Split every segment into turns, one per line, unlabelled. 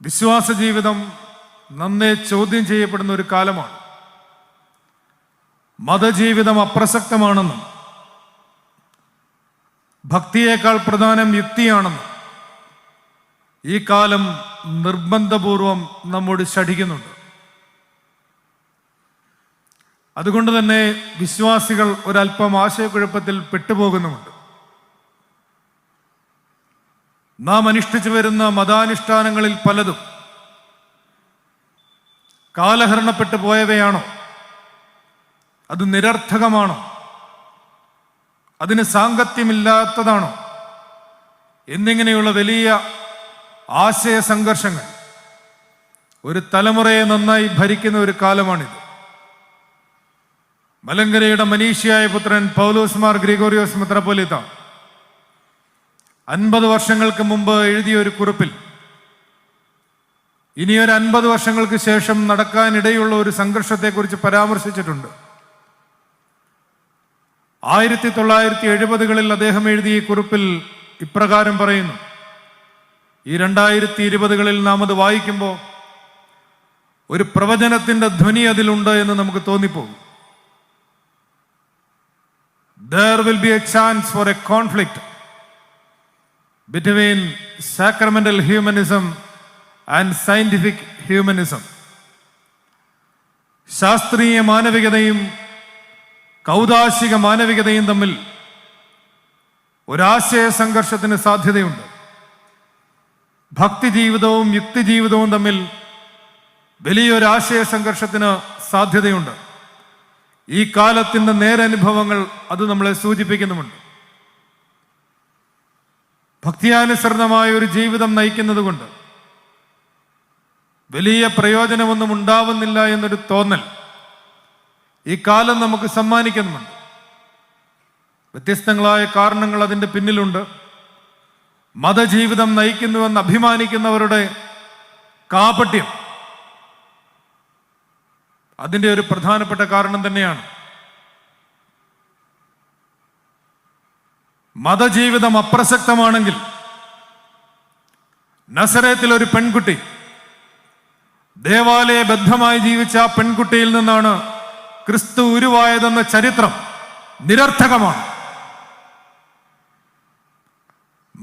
വിശ്വാസ ജീവിതം നന്നേ ചോദ്യം ചെയ്യപ്പെടുന്ന ഒരു കാലമാണ്. മതജീവിതം അപ്രസക്തമാണെന്നും ഭക്തിയേക്കാൾ പ്രധാനം യുക്തിയാണെന്നും ഈ കാലം നിർബന്ധപൂർവം നമ്മോട് ശഠിക്കുന്നുണ്ട്. അതുകൊണ്ട് തന്നെ വിശ്വാസികൾ ഒരല്പം ആശയക്കുഴപ്പത്തിൽ പെട്ടുപോകുന്നുമുണ്ട്. നാം അനുഷ്ഠിച്ചു വരുന്ന മതാനുഷ്ഠാനങ്ങളിൽ പലതും കാലഹരണപ്പെട്ടു പോയവയാണോ? അത് നിരർത്ഥകമാണോ? അതിന് സാങ്കത്യമില്ലാത്തതാണോ? എന്നിങ്ങനെയുള്ള വലിയ ആശയ സംഘർഷങ്ങൾ ഒരു തലമുറയെ നന്നായി ഭരിക്കുന്ന ഒരു കാലമാണിത്. മലങ്കരയുടെ മനീഷിയായ പുത്രൻ പൗലോസ് മാർ ഗ്രിഗോറിയോസ് മെത്രാപ്പോലീത്ത 50 വർഷങ്ങൾക്ക് മുമ്പ് എഴുതിയ ഒരു കുറിപ്പിൽ ഇനിയൊരു 50 വർഷങ്ങൾക്ക് ശേഷം നടക്കാനിടയുള്ള ഒരു സംഘർഷത്തെക്കുറിച്ച് പരാമർശിച്ചിട്ടുണ്ട്. 1970കളിൽ അദ്ദേഹം എഴുതിയ ഈ കുറിപ്പിൽ ഇപ്രകാരം പറയുന്നു. ഈ 2020കളിൽ നാം അത് വായിക്കുമ്പോൾ ഒരു പ്രവചനത്തിന്റെ ധ്വനി അതിലുണ്ട് എന്ന് നമുക്ക് തോന്നിപ്പോകും. There will be a chance for a conflict between sacramental humanism and scientific humanism. ശാസ്ത്രീയ മാനവികതയും കൗദാശിക മാനവികതയും തമ്മിൽ ഒരാശയ സംഘർഷത്തിന് സാധ്യതയുണ്ട്. ഭക്തി ജീവിതവും യുക്തി ജീവിതവും തമ്മിൽ വലിയൊരാശയ സംഘർഷത്തിന് സാധ്യതയുണ്ട്. ഈ കാലത്തിന്റെ നേരനുഭവങ്ങൾ അത് നമ്മളെ സൂചിപ്പിക്കുന്നുമുണ്ട്. ഭക്തിയാനുസൃതമായ ഒരു ജീവിതം നയിക്കുന്നത് കൊണ്ട് വലിയ പ്രയോജനമൊന്നും ഉണ്ടാവുന്നില്ല എന്നൊരു തോന്നൽ ഈ കാലം നമുക്ക് സമ്മാനിക്കുന്നുമുണ്ട്. വ്യത്യസ്തങ്ങളായ കാരണങ്ങൾ അതിൻ്റെ പിന്നിലുണ്ട്. മതജീവിതം നയിക്കുന്നുവെന്ന് അഭിമാനിക്കുന്നവരുടെ കാപട്യം അതിൻ്റെ ഒരു പ്രധാനപ്പെട്ട കാരണം തന്നെയാണ്. മതജീവിതം അപ്രസക്തമാണെങ്കിൽ നസറേത്തിൽ ഒരു പെൺകുട്ടി ദേവാലയബദ്ധമായി ജീവിച്ച ആ പെൺകുട്ടിയിൽ നിന്നാണ് ക്രിസ്തു ഉരുവായതെന്ന ചരിത്രം നിരർത്ഥകമാണ്.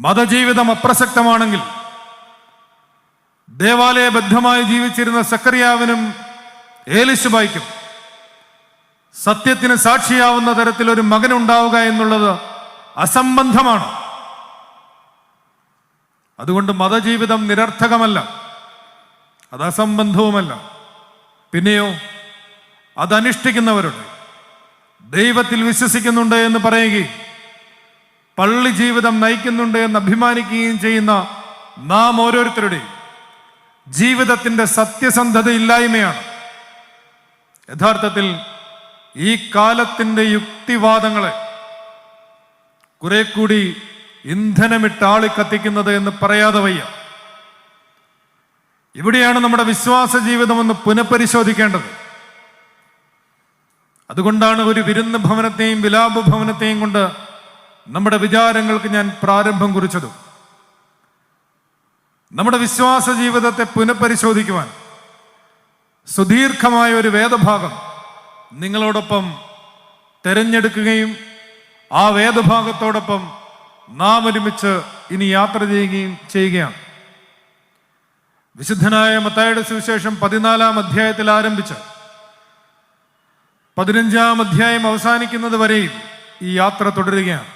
മതജീവിതം അപ്രസക്തമാണെങ്കിൽ ദേവാലയബദ്ധമായി ജീവിച്ചിരുന്ന സക്കറിയാവിനും ഏലിശബായ്ക്കും സത്യത്തിന് സാക്ഷിയാവുന്ന തരത്തിൽ ഒരു മകനുണ്ടാവുക എന്നുള്ളത് അസംബന്ധമാണ്. അതുകൊണ്ട് മതജീവിതം നിരർത്ഥകമല്ല, അത് അസംബന്ധവുമല്ല. പിന്നെയോ അതനുഷ്ഠിക്കുന്നവരുടെ ദൈവത്തിൽ വിശ്വസിക്കുന്നുണ്ട് എന്ന് പറയുകയും പള്ളി ജീവിതം നയിക്കുന്നുണ്ട് എന്ന് അഭിമാനിക്കുകയും ചെയ്യുന്ന നാം ഓരോരുത്തരുടെയും ജീവിതത്തിന്റെ സത്യസന്ധതയില്ലായ്മയാണ് യഥാർത്ഥത്തിൽ ഈ കാലത്തിന്റെ യുക്തിവാദങ്ങളെ കുറെ കൂടി ഇന്ധനമിട്ട് ആളിക്കത്തിക്കുന്നത് എന്ന് പറയാതെ വയ്യ. ഇവിടെയാണ് നമ്മുടെ വിശ്വാസ ജീവിതം ഒന്ന് പുനഃപരിശോധിക്കേണ്ടത്. അതുകൊണ്ടാണ് ഒരു വിരുന്ന് ഭവനത്തെയും വിലാപ ഭവനത്തെയും കൊണ്ട് നമ്മുടെ വിചാരങ്ങൾക്ക് ഞാൻ പ്രാരംഭം കുറിച്ചതും. നമ്മുടെ വിശ്വാസ ജീവിതത്തെ പുനഃപരിശോധിക്കുവാൻ സുദീർഘമായ ഒരു വേദഭാഗം നിങ്ങളോടൊപ്പം തിരഞ്ഞെടുക്കുകയും ആ വേദഭാഗത്തോടൊപ്പം നാം ഒരുമിച്ച് ഇനി യാത്ര ചെയ്യുകയാണ്. വിശുദ്ധനായ മത്തായിയുടെ സുവിശേഷം 14-ാം അധ്യായത്തിൽ ആരംഭിച്ച് 15-ാം അധ്യായം അവസാനിക്കുന്നത് വരെയും ഈ യാത്ര തുടരുകയാണ്.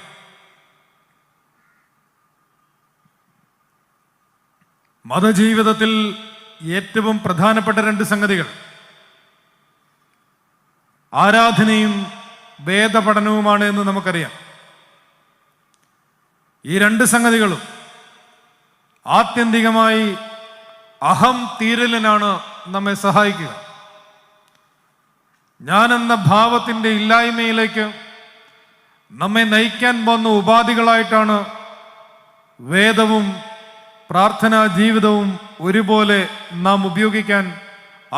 മതജീവിതത്തിൽ ഏറ്റവും പ്രധാനപ്പെട്ട 2 സംഗതികൾ ആരാധനയും വേദപഠനവുമാണ് എന്ന് നമുക്കറിയാം. ഈ 2 സംഗതികളും ആത്യന്തികമായി അഹം തീരലിനാണ് നമ്മെ സഹായിക്കുക. ഞാനെന്ന ഭാവത്തിന്റെ ഇല്ലായ്മയിലേക്ക് നമ്മെ നയിക്കാൻ പോകുന്ന ഉപാധികളായിട്ടാണ് വേദവും പ്രാർത്ഥനാ ജീവിതവും ഒരുപോലെ നാം ഉപയോഗിക്കാൻ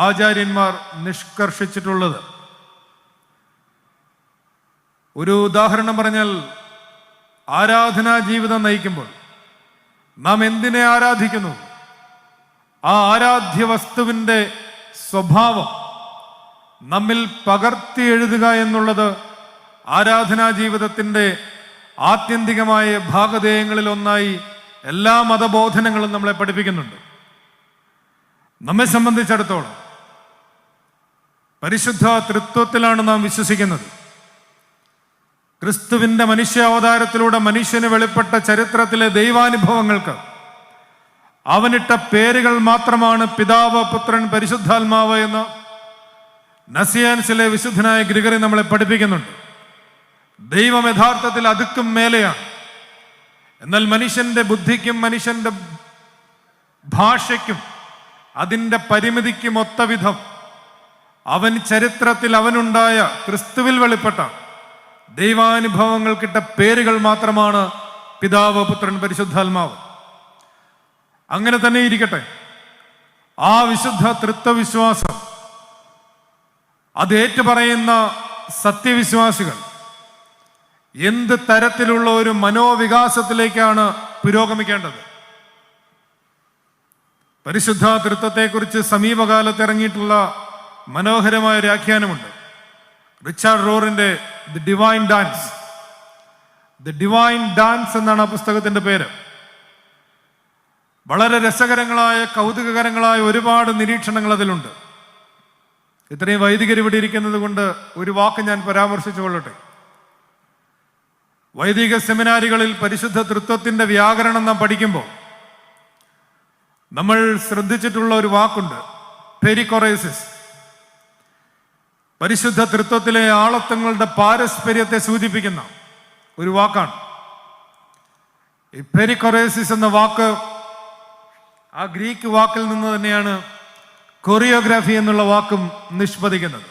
ആചാര്യന്മാർ നിഷ്കർഷിച്ചിട്ടുള്ളത്. ഒരു ഉദാഹരണം പറഞ്ഞാൽ, ആരാധനാ ജീവിതം നയിക്കുമ്പോൾ നാം എന്തിനെ ആരാധിക്കുന്നു? ആ ആരാധ്യ വസ്തുവിൻ്റെ സ്വഭാവം നമ്മിൽ പകർത്തി എഴുതുക എന്നുള്ളത് ആരാധനാ ജീവിതത്തിൻ്റെ ആത്യന്തികമായ ഭാഗധേയങ്ങളിൽ ഒന്നായി എല്ലാ മതബോധനങ്ങളും നമ്മളെ പഠിപ്പിക്കുന്നുണ്ട്. നമ്മെ സംബന്ധിച്ചിടത്തോളം പരിശുദ്ധ തൃത്വത്തിലാണ് നാം വിശ്വസിക്കുന്നത്. ക്രിസ്തുവിൻ്റെ മനുഷ്യാവതാരത്തിലൂടെ മനുഷ്യന് വെളിപ്പെട്ട ചരിത്രത്തിലെ ദൈവാനുഭവങ്ങൾക്ക് അവനിട്ട പേരുകൾ മാത്രമാണ് പിതാവ്, പുത്രൻ, പരിശുദ്ധാത്മാവ് എന്ന് നസിയാൻസിലെ വിശുദ്ധനായ ഗ്രിഗറി നമ്മളെ പഠിപ്പിക്കുന്നുണ്ട്. ദൈവം യഥാർത്ഥത്തിൽ അതുക്കും മേലെയാണ്. എന്നാൽ മനുഷ്യന്റെ ബുദ്ധിക്കും മനുഷ്യന്റെ ഭാഷയ്ക്കും അതിൻ്റെ പരിമിതിക്കും ഒത്ത വിധം അവൻ ചരിത്രത്തിൽ അവനുണ്ടായ ക്രിസ്തുവിൽ വെളിപ്പെട്ട ദൈവാനുഭവങ്ങൾക്കിട്ട പേരുകൾ മാത്രമാണ് പിതാവ്, പുത്രൻ, പരിശുദ്ധാത്മാവ്. അങ്ങനെ തന്നെ ഇരിക്കട്ടെ. ആ വിശുദ്ധ തൃത്വവിശ്വാസം അത് ഏറ്റുപറയുന്ന സത്യവിശ്വാസികൾ എന്ത് തരത്തിലുള്ള ഒരു മനോവികാസത്തിലേക്കാണ് പുരോഗമിക്കേണ്ടത്? പരിശുദ്ധ തൃത്വത്തെക്കുറിച്ച് സമീപകാലത്ത് ഇറങ്ങിയിട്ടുള്ള മനോഹരമായ ഒരു വ്യാഖ്യാനമുണ്ട്. റിച്ചാർഡ് റോറിന്റെ the divine dance. The divine dance എന്നാണ് ആ പുസ്തകത്തിന്റെ പേര്. വളരെ രസകരങ്ങളായ, കൗതുകകരങ്ങളായ ഒരുപാട് നിരീക്ഷണങ്ങൾ അതിലുണ്ട്. ഇത്രയും വൈദികർ ഇവിടെ ഇരിക്കുന്നത് കൊണ്ട് ഒരു വാക്ക് ഞാൻ പരാമർശിച്ചു കൊള്ളട്ടെ. വൈദിക സെമിനാരികളിൽ പരിശുദ്ധ തൃത്വത്തിന്റെ വ്യാകരണം നാം പഠിക്കുമ്പോൾ നമ്മൾ ശ്രദ്ധിച്ചിട്ടുള്ള ഒരു വാക്കുണ്ട്, പെരിക്കൊറേസിസ്. പരിശുദ്ധ തൃത്വത്തിലെ ആളത്വങ്ങളുടെ പാരസ്പര്യത്തെ സൂചിപ്പിക്കുന്ന ഒരു വാക്കാണ്. ഈ പെരിക്കൊറേസിസ് എന്ന വാക്ക് ആ ഗ്രീക്ക് വാക്കിൽ നിന്ന് തന്നെയാണ് കൊറിയോഗ്രാഫി എന്നുള്ള വാക്കും നിഷ്പദിക്കുന്നത്.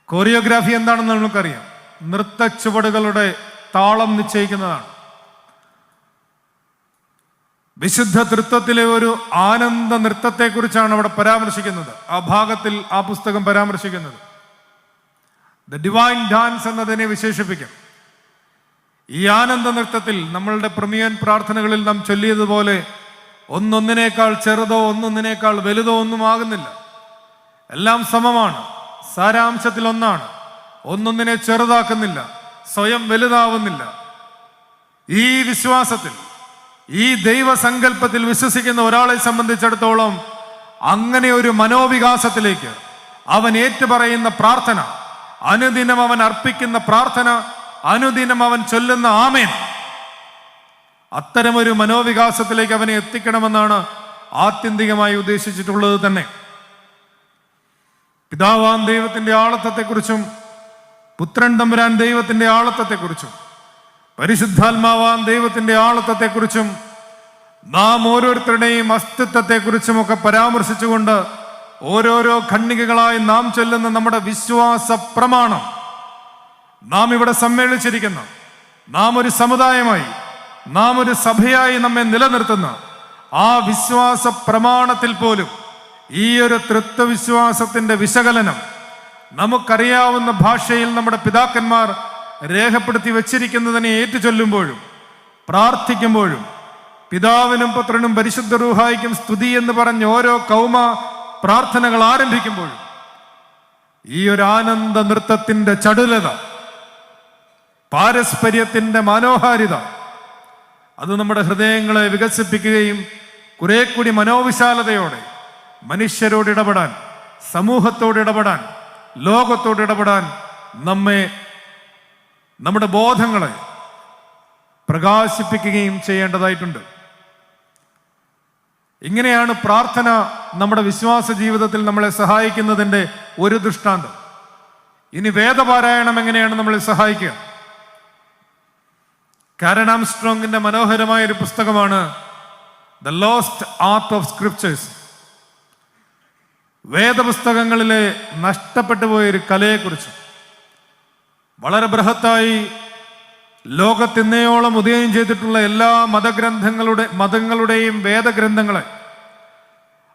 കൊറിയോഗ്രാഫി എന്താണെന്ന് നമുക്കറിയാം. നൃത്ത ചുവടുകളുടെ താളം നിശ്ചയിക്കുന്നതാണ്. വിശുദ്ധ തൃത്വത്തിലെ ഒരു ആനന്ദ നൃത്തത്തെക്കുറിച്ചാണ് അവിടെ പരാമർശിക്കുന്നത്. ആ ഭാഗത്തിൽ ആ പുസ്തകം പരാമർശിക്കുന്നത് ദ ഡിവൈൻ ഡാൻസ് എന്നതിനെ വിശേഷിപ്പിക്കും. ഈ ആനന്ദ നൃത്തത്തിൽ നമ്മളുടെ പ്രമേയൻ പ്രാർത്ഥനകളിൽ നാം ചൊല്ലിയതുപോലെ ഒന്നൊന്നിനേക്കാൾ ചെറുതോ ഒന്നൊന്നിനേക്കാൾ വലുതോ ഒന്നും ആകുന്നില്ല. എല്ലാം സമമാണ്, സാരാംശത്തിൽ ഒന്നാണ്. ഒന്നൊന്നിനെ ചെറുതാക്കുന്നില്ല, സ്വയം വലുതാവുന്നില്ല. ഈ വിശ്വാസത്തിൽ, ഈ ദൈവസങ്കല്പത്തിൽ വിശ്വസിക്കുന്ന ഒരാളെ സംബന്ധിച്ചിടത്തോളം അങ്ങനെ ഒരു മനോവികാസത്തിലേക്ക് അവൻ ഏറ്റുപറയുന്ന പ്രാർത്ഥന, അനുദിനം അവൻ അർപ്പിക്കുന്ന പ്രാർത്ഥന, അനുദിനം അവൻ ചൊല്ലുന്ന ആമേൻ, അത്തരമൊരു മനോവികാസത്തിലേക്ക് അവനെ എത്തിക്കണമെന്നാണ് ആത്യന്തികമായി ഉദ്ദേശിച്ചിട്ടുള്ളത് തന്നെ. പിതാവാം ദൈവത്തിന്റെ ആളത്വത്തെക്കുറിച്ചും പുത്രൻ തമ്പുരാൻ ദൈവത്തിന്റെ ആളത്വത്തെക്കുറിച്ചും പരിശുദ്ധാത്മാവാം ദൈവത്തിന്റെ ആളത്വത്തെക്കുറിച്ചും നാം ഓരോരുത്തരുടെയും അസ്തിത്വത്തെക്കുറിച്ചുമൊക്കെ പരാമർശിച്ചുകൊണ്ട് ഓരോരോ ഖണ്ഡികകളായി നാം ചൊല്ലുന്ന നമ്മുടെ വിശ്വാസ പ്രമാണം, നാം ഇവിടെ സമ്മേളിച്ചിരിക്കുന്ന, നാം ഒരു സമുദായമായി, നാം ഒരു സഭയായി നമ്മെ നിലനിർത്തുന്ന ആ വിശ്വാസ പ്രമാണത്തിൽ പോലും ഈ ഒരു തൃത്വവിശ്വാസത്തിന്റെ വിശകലനം നമുക്കറിയാവുന്ന ഭാഷയിൽ നമ്മുടെ പിതാക്കന്മാർ രേഖപ്പെടുത്തി വച്ചിരിക്കുന്നതിനെ ഏറ്റുചൊല്ലുമ്പോഴും പ്രാർത്ഥിക്കുമ്പോഴും പിതാവിനും പുത്രനും പരിശുദ്ധ റൂഹായിക്കും സ്തുതി എന്ന് പറഞ്ഞ് ഓരോ കൗമ പ്രാർത്ഥനകൾ ആരംഭിക്കുമ്പോഴും ഈ ഒരു ആനന്ദ നൃത്തത്തിന്റെ ചടുലത, പാരസ്പര്യത്തിന്റെ മനോഹാരിത, അത് നമ്മുടെ ഹൃദയങ്ങളെ വികസിപ്പിക്കുകയും കുറെ കൂടി മനോവിശാലതയോടെ മനുഷ്യരോട് ഇടപെടാൻ, സമൂഹത്തോട് ഇടപെടാൻ, ലോകത്തോട് ഇടപെടാൻ നമ്മെ, നമ്മുടെ ബോധങ്ങളെ പ്രകാശിപ്പിക്കുകയും ചെയ്യേണ്ടതായിട്ടുണ്ട്. ഇങ്ങനെയാണ് പ്രാർത്ഥന നമ്മുടെ വിശ്വാസ ജീവിതത്തിൽ നമ്മളെ സഹായിക്കുന്നതിൻ്റെ ഒരു ദൃഷ്ടാന്തം. ഇനി വേദപാരായണം എങ്ങനെയാണ് നമ്മളെ സഹായിക്കുക? കാരൻ ആംസ്ട്രോങ്ങിന്റെ മനോഹരമായ ഒരു പുസ്തകമാണ് the lost art of scriptures. വേദപുസ്തകങ്ങളിലെ നഷ്ടപ്പെട്ടു പോയൊരു കലയെക്കുറിച്ച്. വളരെ ബൃഹത്തായി ലോകത്തിന്നയോളം ഉദയം ചെയ്തിട്ടുള്ള എല്ലാ മതങ്ങളുടെയും വേദഗ്രന്ഥങ്ങളെ,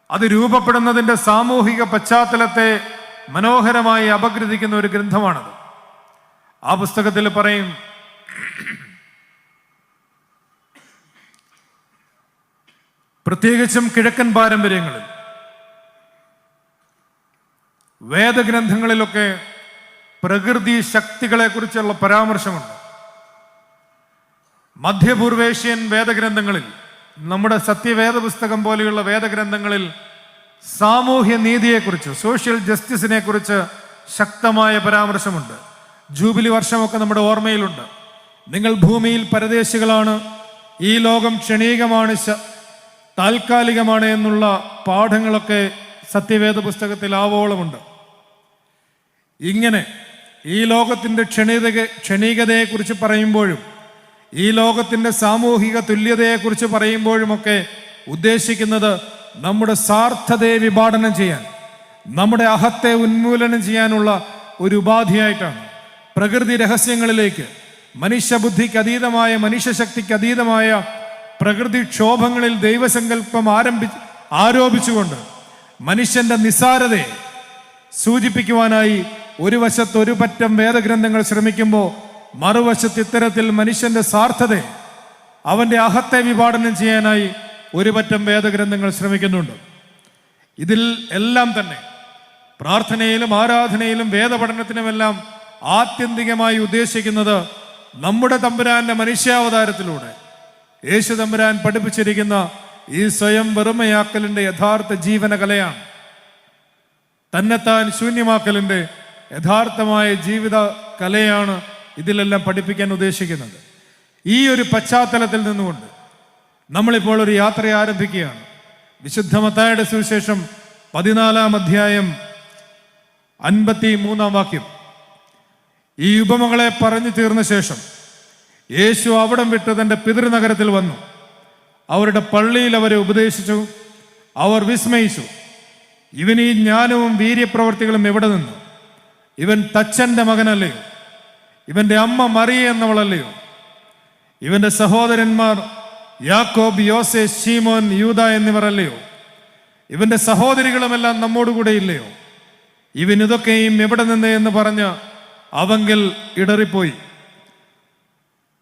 അത് രൂപപ്പെടുന്നതിൻ്റെ സാമൂഹിക പശ്ചാത്തലത്തെ മനോഹരമായി അപഗ്രഥിക്കുന്ന ഒരു ഗ്രന്ഥമാണത്. ആ പുസ്തകത്തിൽ പറയും, പ്രത്യേകിച്ചും കിഴക്കൻ പാരമ്പര്യങ്ങളിൽ, വേദഗ്രന്ഥങ്ങളിലൊക്കെ പ്രകൃതി ശക്തികളെക്കുറിച്ചുള്ള പരാമർശമുണ്ട്. മധ്യപൂർവേഷ്യൻ വേദഗ്രന്ഥങ്ങളിൽ, നമ്മുടെ സത്യവേദ പുസ്തകം പോലെയുള്ള വേദഗ്രന്ഥങ്ങളിൽ സാമൂഹ്യ നീതിയെക്കുറിച്ച്, സോഷ്യൽ ജസ്റ്റിസിനെ കുറിച്ച് ശക്തമായ പരാമർശമുണ്ട്. ജൂബിലി വർഷമൊക്കെ നമ്മുടെ ഓർമ്മയിലുണ്ട്. നിങ്ങൾ ഭൂമിയിൽ പരദേശികളാണ്, ഈ ലോകം ക്ഷണികമാണ്, താൽക്കാലികമാണ് എന്നുള്ള പാഠങ്ങളൊക്കെ സത്യവേദ പുസ്തകത്തിൽ ആവോളമുണ്ട്. ഇങ്ങനെ ഈ ലോകത്തിൻ്റെ ക്ഷണികതയെക്കുറിച്ച് പറയുമ്പോഴും ഈ ലോകത്തിൻ്റെ സാമൂഹിക തുല്യതയെക്കുറിച്ച് പറയുമ്പോഴുമൊക്കെ ഉദ്ദേശിക്കുന്നത് നമ്മുടെ സ്വാർത്ഥതയെ വിഭാടനം ചെയ്യാൻ, നമ്മുടെ അഹത്തെ ഉന്മൂലനം ചെയ്യാനുള്ള ഒരു ഉപാധിയായിട്ടാണ്. പ്രകൃതി രഹസ്യങ്ങളിലേക്ക്, മനുഷ്യബുദ്ധിക്ക് അതീതമായ, മനുഷ്യശക്തിക്ക് അതീതമായ പ്രകൃതിക്ഷോഭങ്ങളിൽ ദൈവസങ്കല്പം ആരോപിച്ചുകൊണ്ട് മനുഷ്യന്റെ നിസ്സാരതയെ സൂചിപ്പിക്കുവാനായി ഒരു വശത്ത് ഒരു പറ്റം വേദഗ്രന്ഥങ്ങൾ ശ്രമിക്കുമ്പോൾ മറുവശത്ത് ഇത്തരത്തിൽ മനുഷ്യന്റെ സ്വാർത്ഥതയെ, അവന്റെ അഹത്തെ വിഭാടനം ചെയ്യാനായി ഒരു പറ്റം വേദഗ്രന്ഥങ്ങൾ ശ്രമിക്കുന്നുണ്ട്. ഇതിൽ എല്ലാം തന്നെ പ്രാർത്ഥനയിലും ആരാധനയിലും വേദപഠനത്തിനുമെല്ലാം ആത്യന്തികമായി ഉദ്ദേശിക്കുന്നത് നമ്മുടെ തമ്പുരാന്റെ മനുഷ്യാവതാരത്തിലൂടെ യേശു തമ്പുരാൻ പഠിപ്പിച്ചിരിക്കുന്ന ഈ സ്വയം വെറുമയാക്കലിന്റെ യഥാർത്ഥ ജീവന കലയാണ്. തന്നെത്താൻ ശൂന്യമാക്കലിന്റെ യഥാർത്ഥമായ ജീവിത കലയാണ് ഇതിലെല്ലാം പഠിപ്പിക്കാൻ ഉദ്ദേശിക്കുന്നത്. ഈ ഒരു പശ്ചാത്തലത്തിൽ നിന്നുകൊണ്ട് നമ്മളിപ്പോൾ ഒരു യാത്ര ആരംഭിക്കുകയാണ്. വിശുദ്ധ മത്തായിയുടെ സുവിശേഷം 14 അധ്യായം 53 വാക്യം. ഈ ഉപമകളെ പറഞ്ഞു തീർന്ന ശേഷം യേശു അവിടം വിട്ട് തൻ്റെ പിതൃനഗരത്തിൽ വന്നു. അവരുടെ പള്ളിയിൽ അവരെ ഉപദേശിച്ചു. അവർ വിസ്മയിച്ചു. ഇവൻ ഈ ജ്ഞാനവും വീര്യപ്രവർത്തികളും എവിടെ നിന്നു? ഇവൻ തച്ചന്റെ മകനല്ലയോ? ഇവന്റെ അമ്മ മറിയ എന്നവളല്ലയോ? ഇവന്റെ സഹോദരന്മാർ യാക്കോബ്, യോസെ, ശീമോൻ, യൂദ എന്നിവർ അല്ലയോ? ഇവന്റെ സഹോദരികളുമെല്ലാം നമ്മോടുകൂടെ ഇല്ലയോ? ഇവൻ ഇതൊക്കെയും എവിടെ നിന്ന് എന്ന് പറഞ്ഞ് അവങ്കിൽ ഇടറിപ്പോയി.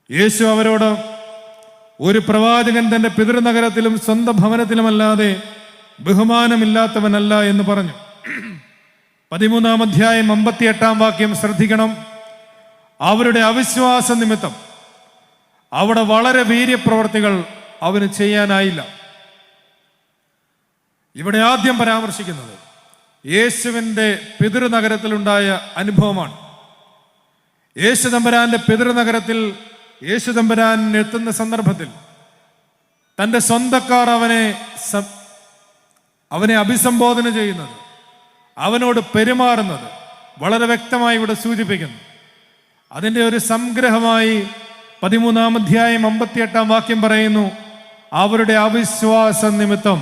യേശു അവരോട്, ഒരു പ്രവാചകൻ തന്റെ പിതൃനഗരത്തിലും സ്വന്തം ഭവനത്തിലുമല്ലാതെ ബഹുമാനമില്ലാത്തവനല്ല എന്ന് പറഞ്ഞു. 13 അധ്യായം 58 വാക്യം ശ്രദ്ധിക്കണം. അവരുടെ അവിശ്വാസ നിമിത്തം അവിടെ വളരെ വീര്യപ്രവർത്തികൾ അവന് ചെയ്യാനായില്ല. ഇവിടെ ആദ്യം പരാമർശിക്കുന്നത് യേശുവിൻ്റെ പിതൃനഗരത്തിലുണ്ടായ അനുഭവമാണ്. യേശു തമ്പുരാന്റെ പിതൃനഗരത്തിൽ യേശു തമ്പുരാൻ എത്തുന്ന സന്ദർഭത്തിൽ തൻ്റെ സ്വന്തക്കാർ അവനെ അഭിസംബോധന ചെയ്യുന്നത്, അവനോട് പെരുമാറുന്നത് വളരെ വ്യക്തമായി ഇവിടെ സൂചിപ്പിക്കുന്നു. അതിൻ്റെ ഒരു സംഗ്രഹമായി 13 അധ്യായം 58 വാക്യം പറയുന്നു, അവരുടെ അവിശ്വാസ നിമിത്തം.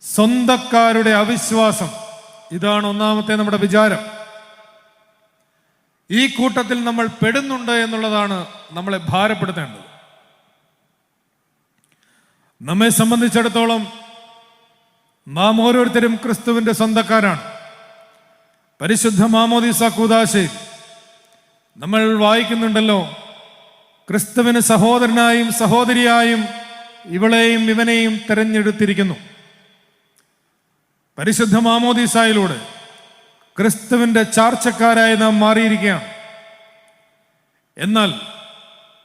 സ്വന്തക്കാരുടെ അവിശ്വാസം, ഇതാണ് ഒന്നാമത്തെ നമ്മുടെ വിചാരം. ഈ കൂട്ടത്തിൽ നമ്മൾ പെടുന്നുണ്ട് എന്നുള്ളതാണ് നമ്മളെ ഭാരപ്പെടുത്തേണ്ടത്. നമ്മെ സംബന്ധിച്ചിടത്തോളം നാം ഓരോരുത്തരും ക്രിസ്തുവിന്റെ സ്വന്തക്കാരാണ്. പരിശുദ്ധ മാമോദീസ കൂദാശയിൽ നമ്മൾ വായിക്കുന്നുണ്ടല്ലോ, ക്രിസ്തുവിന് സഹോദരനായും സഹോദരിയായും ഇവളെയും ഇവനെയും തെരഞ്ഞെടുത്തിരിക്കുന്നു. പരിശുദ്ധ മാമോദീസായിലൂടെ ക്രിസ്തുവിന്റെ ചാർച്ചക്കാരായി നാം മാറിയിരിക്കുകയാണ്. എന്നാൽ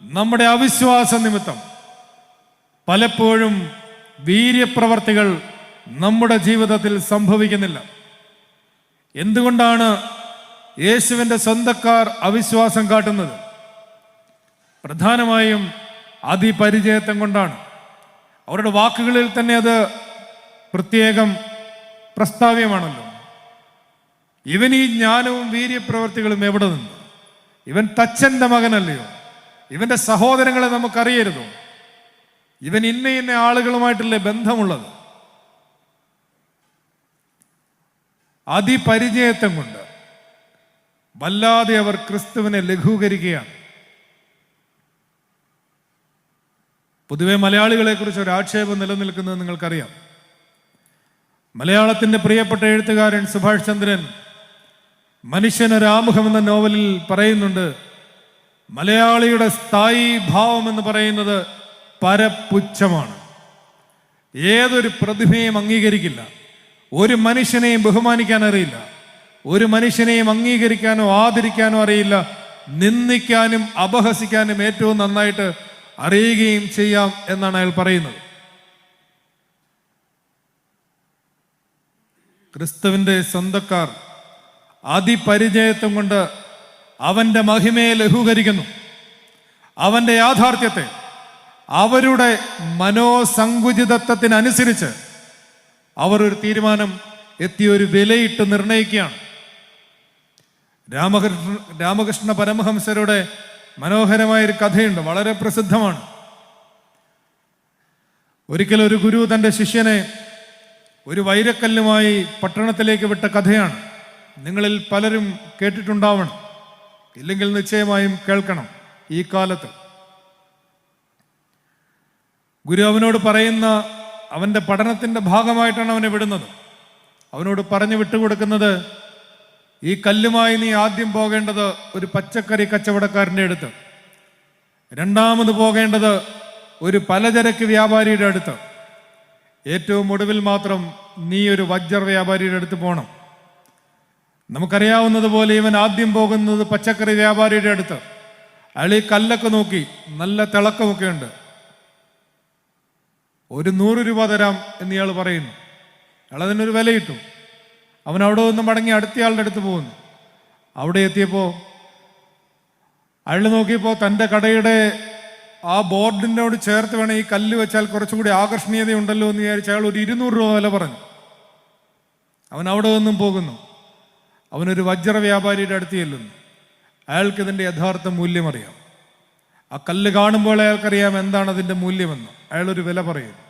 നമ്മുടെ അവിശ്വാസ നിമിത്തം പലപ്പോഴും വീര്യപ്രവർത്തികൾ നമ്മുടെ ജീവിതത്തിൽ സംഭവിക്കുന്നില്ല. എന്തുകൊണ്ടാണ് യേശുവിൻ്റെ സ്വന്തക്കാർ അവിശ്വാസം കാട്ടുന്നത്? പ്രധാനമായും അതിപരിചയത്വം കൊണ്ടാണ്. അവരുടെ വാക്കുകളിൽ തന്നെ അത് പ്രത്യേകം പ്രസ്താവ്യമാണല്ലോ. ഇവൻ ഈ ജ്ഞാനവും വീര്യപ്രവർത്തികളും എവിടെ നിന്ന്? ഇവൻ തച്ചന്റെ മകനല്ലയോ? ഇവന്റെ സഹോദരങ്ങളെ നമുക്കറിയരുതോ? ഇവൻ ഇന്ന ആളുകളുമായിട്ടല്ലേ ബന്ധമുള്ളത്? അതിപരിചയത്വം കൊണ്ട് വല്ലാതെ അവർ ക്രിസ്തുവിനെ ലഘൂകരിക്കുകയാണ്. പൊതുവെ മലയാളികളെ കുറിച്ച് ഒരു ആക്ഷേപം നിലനിൽക്കുന്നത് നിങ്ങൾക്കറിയാം. മലയാളത്തിന്റെ പ്രിയപ്പെട്ട എഴുത്തുകാരൻ സുഭാഷ് ചന്ദ്രൻ മനുഷ്യനൊരാമുഖം എന്ന നോവലിൽ പറയുന്നുണ്ട്, മലയാളിയുടെ സ്ഥായി ഭാവം എന്ന് പറയുന്നത് പരപുച്ഛമാണ്. ഏതൊരു പ്രതിഭയും അംഗീകരിക്കില്ല. ഒരു മനുഷ്യനെയും ബഹുമാനിക്കാൻ അറിയില്ല. ഒരു മനുഷ്യനെയും അംഗീകരിക്കാനോ ആദരിക്കാനോ അറിയില്ല. നിന്ദിക്കാനും അപഹസിക്കാനും ഏറ്റവും നന്നായിട്ട് അറിയുകയും ചെയ്യാം എന്നാണ് അയാൾ പറയുന്നത്. ക്രിസ്തുവിൻ്റെ സ്വന്തക്കാർ അതിപരിചയത്വം കൊണ്ട് അവൻ്റെ മഹിമയെ ലഘൂകരിക്കുന്നു. അവൻ്റെ യാഥാർത്ഥ്യത്തെ അവരുടെ മനോസങ്കുചിതത്വത്തിനനുസരിച്ച് അവർ ഒരു തീരുമാനം എത്തി ഒരു വിലയിട്ട് നിർണയിക്കുകയാണ്. രാമകൃഷ്ണ പരമഹംസരുടെ മനോഹരമായൊരു കഥയുണ്ട്, വളരെ പ്രസിദ്ധമാണ്. ഒരിക്കൽ ഒരു ഗുരു തൻ്റെ ശിഷ്യനെ ഒരു വൈരക്കല്ലുമായി പട്ടണത്തിലേക്ക് വിട്ട കഥയാണ്. നിങ്ങളിൽ പലരും കേട്ടിട്ടുണ്ടാവണം, ഇല്ലെങ്കിൽ നിശ്ചയമായും കേൾക്കണം. ഈ കാലത്ത് ഗുരു അവനോട് പറയുന്ന, അവൻ്റെ പഠനത്തിൻ്റെ ഭാഗമായിട്ടാണ് അവനെ വിടുന്നത്. അവനോട് പറഞ്ഞു വിട്ടുകൊടുക്കുന്നത്, ഈ കല്ലുമായി നീ ആദ്യം പോകേണ്ടത് ഒരു പച്ചക്കറി കച്ചവടക്കാരൻ്റെ അടുത്ത്, രണ്ടാമത് പോകേണ്ടത് ഒരു പലചരക്ക് വ്യാപാരിയുടെ അടുത്ത്, ഏറ്റവും ഒടുവിൽ മാത്രം നീ ഒരു വജ്ര വ്യാപാരിയുടെ അടുത്ത് പോകണം. നമുക്കറിയാവുന്നതുപോലെ ഇവൻ ആദ്യം പോകുന്നത് പച്ചക്കറി വ്യാപാരിയുടെ അടുത്ത്. അയാൾ ഈ കല്ലൊക്കെ നോക്കി, നല്ല തിളക്കമൊക്കെ ഉണ്ട്. ഒരു 100 രൂപ തരാം എന്ന് ഇയാൾ പറയുന്നു. അയാൾ അതിനൊരു വിലയിട്ടു. അവൻ അവിടെ നിന്ന് മടങ്ങി അടുത്തയാളുടെ അടുത്ത് പോകുന്നു. അവിടെ എത്തിയപ്പോൾ അയാൾ നോക്കിയപ്പോൾ തൻ്റെ കടയുടെ ആ ബോർഡിനോട് ചേർത്ത് വേണം ഈ കല്ല് വെച്ചാൽ കുറച്ചുകൂടി ആകർഷണീയതയുണ്ടല്ലോ എന്ന് വിചാരിച്ച് അയാൾ ഒരു 200 രൂപ വില പറഞ്ഞു. അവൻ അവിടെ നിന്നും പോകുന്നു. അവനൊരു വജ്ര വ്യാപാരിയുടെ അടുത്ത് ചെല്ലുന്നു. അയാൾക്ക് ഇതിൻ്റെ യഥാർത്ഥ മൂല്യം അറിയാം. ആ കല്ല് കാണുമ്പോൾ അയാൾക്കറിയാം എന്താണ് അതിൻ്റെ മൂല്യമെന്ന്. അയാളൊരു വില പറയുന്നു.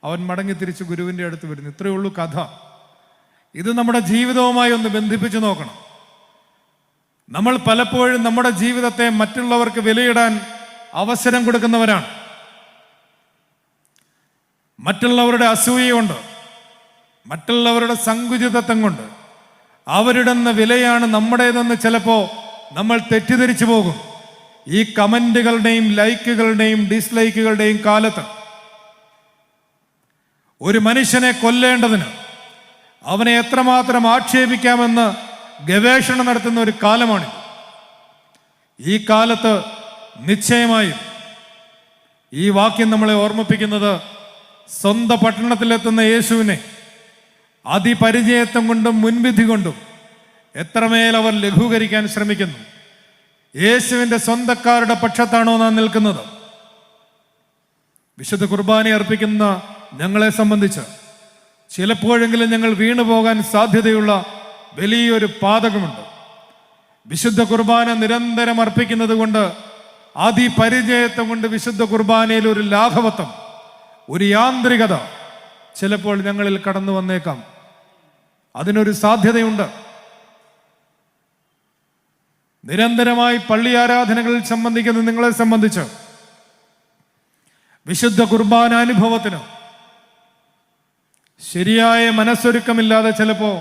അവൻ മടങ്ങി തിരിച്ച് ഗുരുവിൻ്റെ അടുത്ത് വരുന്നു. ഇത്രയേ ഉള്ളൂ കഥ. ഇത് നമ്മുടെ ജീവിതവുമായി ഒന്ന് ബന്ധിപ്പിച്ച് നോക്കണം. നമ്മൾ പലപ്പോഴും നമ്മുടെ ജീവിതത്തെ മറ്റുള്ളവർക്ക് വിലയിടാൻ അവസരം കൊടുക്കുന്നവരാണ്. മറ്റുള്ളവരുടെ അസൂയ കൊണ്ട്, മറ്റുള്ളവരുടെ സങ്കുചിതത്വം കൊണ്ട് അവരിടുന്ന വിലയാണ് നമ്മുടേതെന്ന് ചിലപ്പോൾ നമ്മൾ തെറ്റിദ്ധരിച്ചു പോകും. ഈ കമന്റുകളുടെയും ലൈക്കുകളുടെയും ഡിസ്ലൈക്കുകളുടെയും കാലത്ത് ഒരു മനുഷ്യനെ കൊല്ലേണ്ടതിന് അവനെ എത്രമാത്രം ആക്ഷേപിക്കാമെന്ന് ഗവേഷണം നടത്തുന്ന ഒരു കാലമാണിത്. ഈ കാലത്ത് നിശ്ചയമായും ഈ വാക്യം നമ്മളെ ഓർമ്മിപ്പിക്കുന്നത് സ്വന്തം പട്ടണത്തിലെത്തുന്ന യേശുവിനെ അതിപരിചയത്വം കൊണ്ടും മുൻവിധി കൊണ്ടും എത്രമേൽ അവർ ലഘൂകരിക്കാൻ ശ്രമിക്കുന്നു. യേശുവിൻ്റെ സ്വന്തക്കാരുടെ പക്ഷത്താണോ നാം നിൽക്കുന്നത്? വിശുദ്ധ കുർബാന അർപ്പിക്കുന്ന ഞങ്ങളെ സംബന്ധിച്ച് ചിലപ്പോഴെങ്കിലും ഞങ്ങൾ വീണുപോകാൻ സാധ്യതയുള്ള വലിയൊരു പാതകമുണ്ട്. വിശുദ്ധ കുർബാന നിരന്തരം അർപ്പിക്കുന്നത് കൊണ്ട്, അതിപരിചയത്വം കൊണ്ട് വിശുദ്ധ കുർബാനയിൽ ഒരു ലാഘവത്വം, ഒരു യാന്ത്രികത ചിലപ്പോൾ ഞങ്ങളിൽ കടന്നു വന്നേക്കാം. അതിനൊരു സാധ്യതയുണ്ട്. നിരന്തരമായി പള്ളി ആരാധനകളിൽ സംബന്ധിക്കുന്ന നിങ്ങളെ സംബന്ധിച്ച് വിശുദ്ധ കുർബാന അനുഭവത്തിന് ശരിയായ മനസ്സൊരുക്കമില്ലാതെ ചിലപ്പോൾ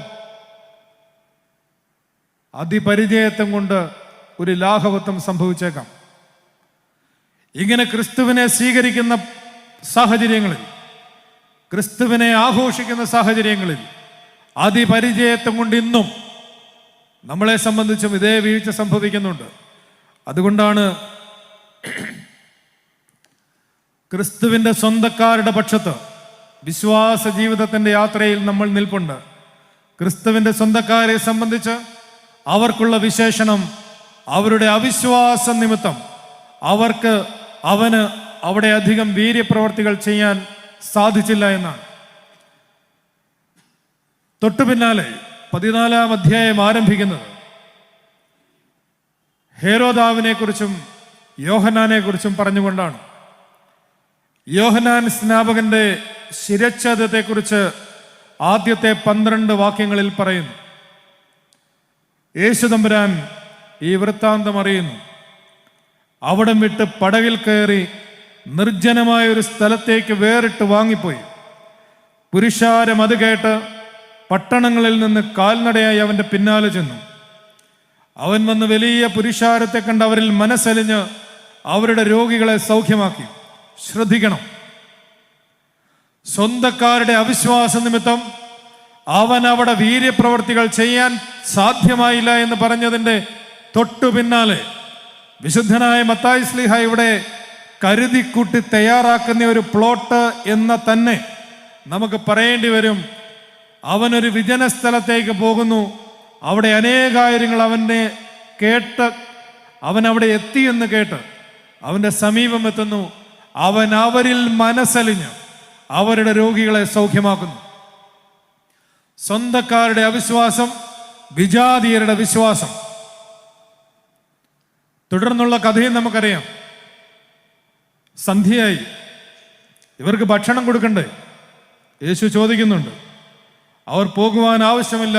അതിപരിചയത്വം കൊണ്ട് ഒരു ലാഘവത്വം സംഭവിച്ചേക്കാം. ഇങ്ങനെ ക്രിസ്തുവിനെ സ്വീകരിക്കുന്ന സാഹചര്യങ്ങളിൽ, ക്രിസ്തുവിനെ ആഘോഷിക്കുന്ന സാഹചര്യങ്ങളിൽ അതിപരിചയത്വം കൊണ്ട് ഇന്നും നമ്മളെ സംബന്ധിച്ചും ഇതേ വീഴ്ച സംഭവിക്കുന്നുണ്ട്. അതുകൊണ്ടാണ് ക്രിസ്തുവിൻ്റെ സ്വന്തക്കാരുടെ പക്ഷത്ത് വിശ്വാസ ജീവിതത്തിൻ്റെ യാത്രയിൽ നമ്മൾ നിൽപ്പുണ്ട്. ക്രിസ്തുവിൻ്റെ സ്വന്തക്കാരെ സംബന്ധിച്ച് അവർക്കുള്ള വിശേഷണം അവരുടെ അവിശ്വാസ നിമിത്തം അവന് അവിടെ അധികം വീര്യപ്രവർത്തികൾ ചെയ്യാൻ സാധിച്ചില്ല എന്നാണ്. തൊട്ടു പിന്നാലെ 14-ാം അധ്യായം ആരംഭിക്കുന്നത് ഹേരോദാവിനെ കുറിച്ചും യോഹന്നാനെ കുറിച്ചും പറഞ്ഞുകൊണ്ടാണ്. യോഹന്നാൻ സ്നാപകന്റെ ശിരച്ഛേദത്തെക്കുറിച്ച് ആദ്യത്തെ 12 വാക്യങ്ങളിൽ പറയുന്നു. യേശു തമ്പുരാൻ ഈ വൃത്താന്തം അറിയുന്നു. അവിടം വിട്ട് പടകിൽ കയറി നിർജ്ജനമായ ഒരു സ്ഥലത്തേക്ക് വേറിട്ട് വാങ്ങിപ്പോയി. പുരുഷാരം അത് കേട്ട് പട്ടണങ്ങളിൽ നിന്ന് കാൽനടയായി അവന്റെ പിന്നാലെ ചെന്നു. അവൻ വന്ന് വലിയ പുരുഷാരത്തെ കണ്ട് അവരിൽ മനസ്സലിഞ്ഞ് അവരുടെ രോഗികളെ സൗഖ്യമാക്കി. ശ്രദ്ധിക്കണം. സ്വന്തക്കാരുടെ അവിശ്വാസ നിമിത്തം അവൻ അവിടെ വീര്യപ്രവർത്തികൾ ചെയ്യാൻ സാധ്യമായില്ല എന്ന് പറഞ്ഞതിൻ്റെ തൊട്ടു പിന്നാലെ വിശുദ്ധനായ മത്തായി ശ്ലീഹ ഇവിടെ കരുതിക്കൂട്ടി തയ്യാറാക്കുന്ന ഒരു പ്ലോട്ട് എന്ന തന്നെ നമുക്ക് പറയേണ്ടി വരും. അവനൊരു വിജന സ്ഥലത്തേക്ക് പോകുന്നു. അവിടെ അനേകായിരങ്ങൾ അവനെ കേട്ട്, അവൻ അവിടെ എത്തിയെന്ന് കേട്ട് അവൻ്റെ സമീപം എത്തുന്നു. അവൻ അവരിൽ മനസ്സലിഞ്ഞ് അവരുടെ രോഗികളെ സൗഖ്യമാക്കുന്നു. സ്വന്തക്കാരുടെ അവിശ്വാസം, വിജാതീയരുടെ വിശ്വാസം. തുടർന്നുള്ള കഥയും നമുക്കറിയാം. സന്ധ്യയായി, ഇവർക്ക് ഭക്ഷണം കൊടുക്കണ്ടേ? യേശു ചോദിക്കുന്നുണ്ട്. അവർ പോകുവാൻ ആവശ്യമില്ല,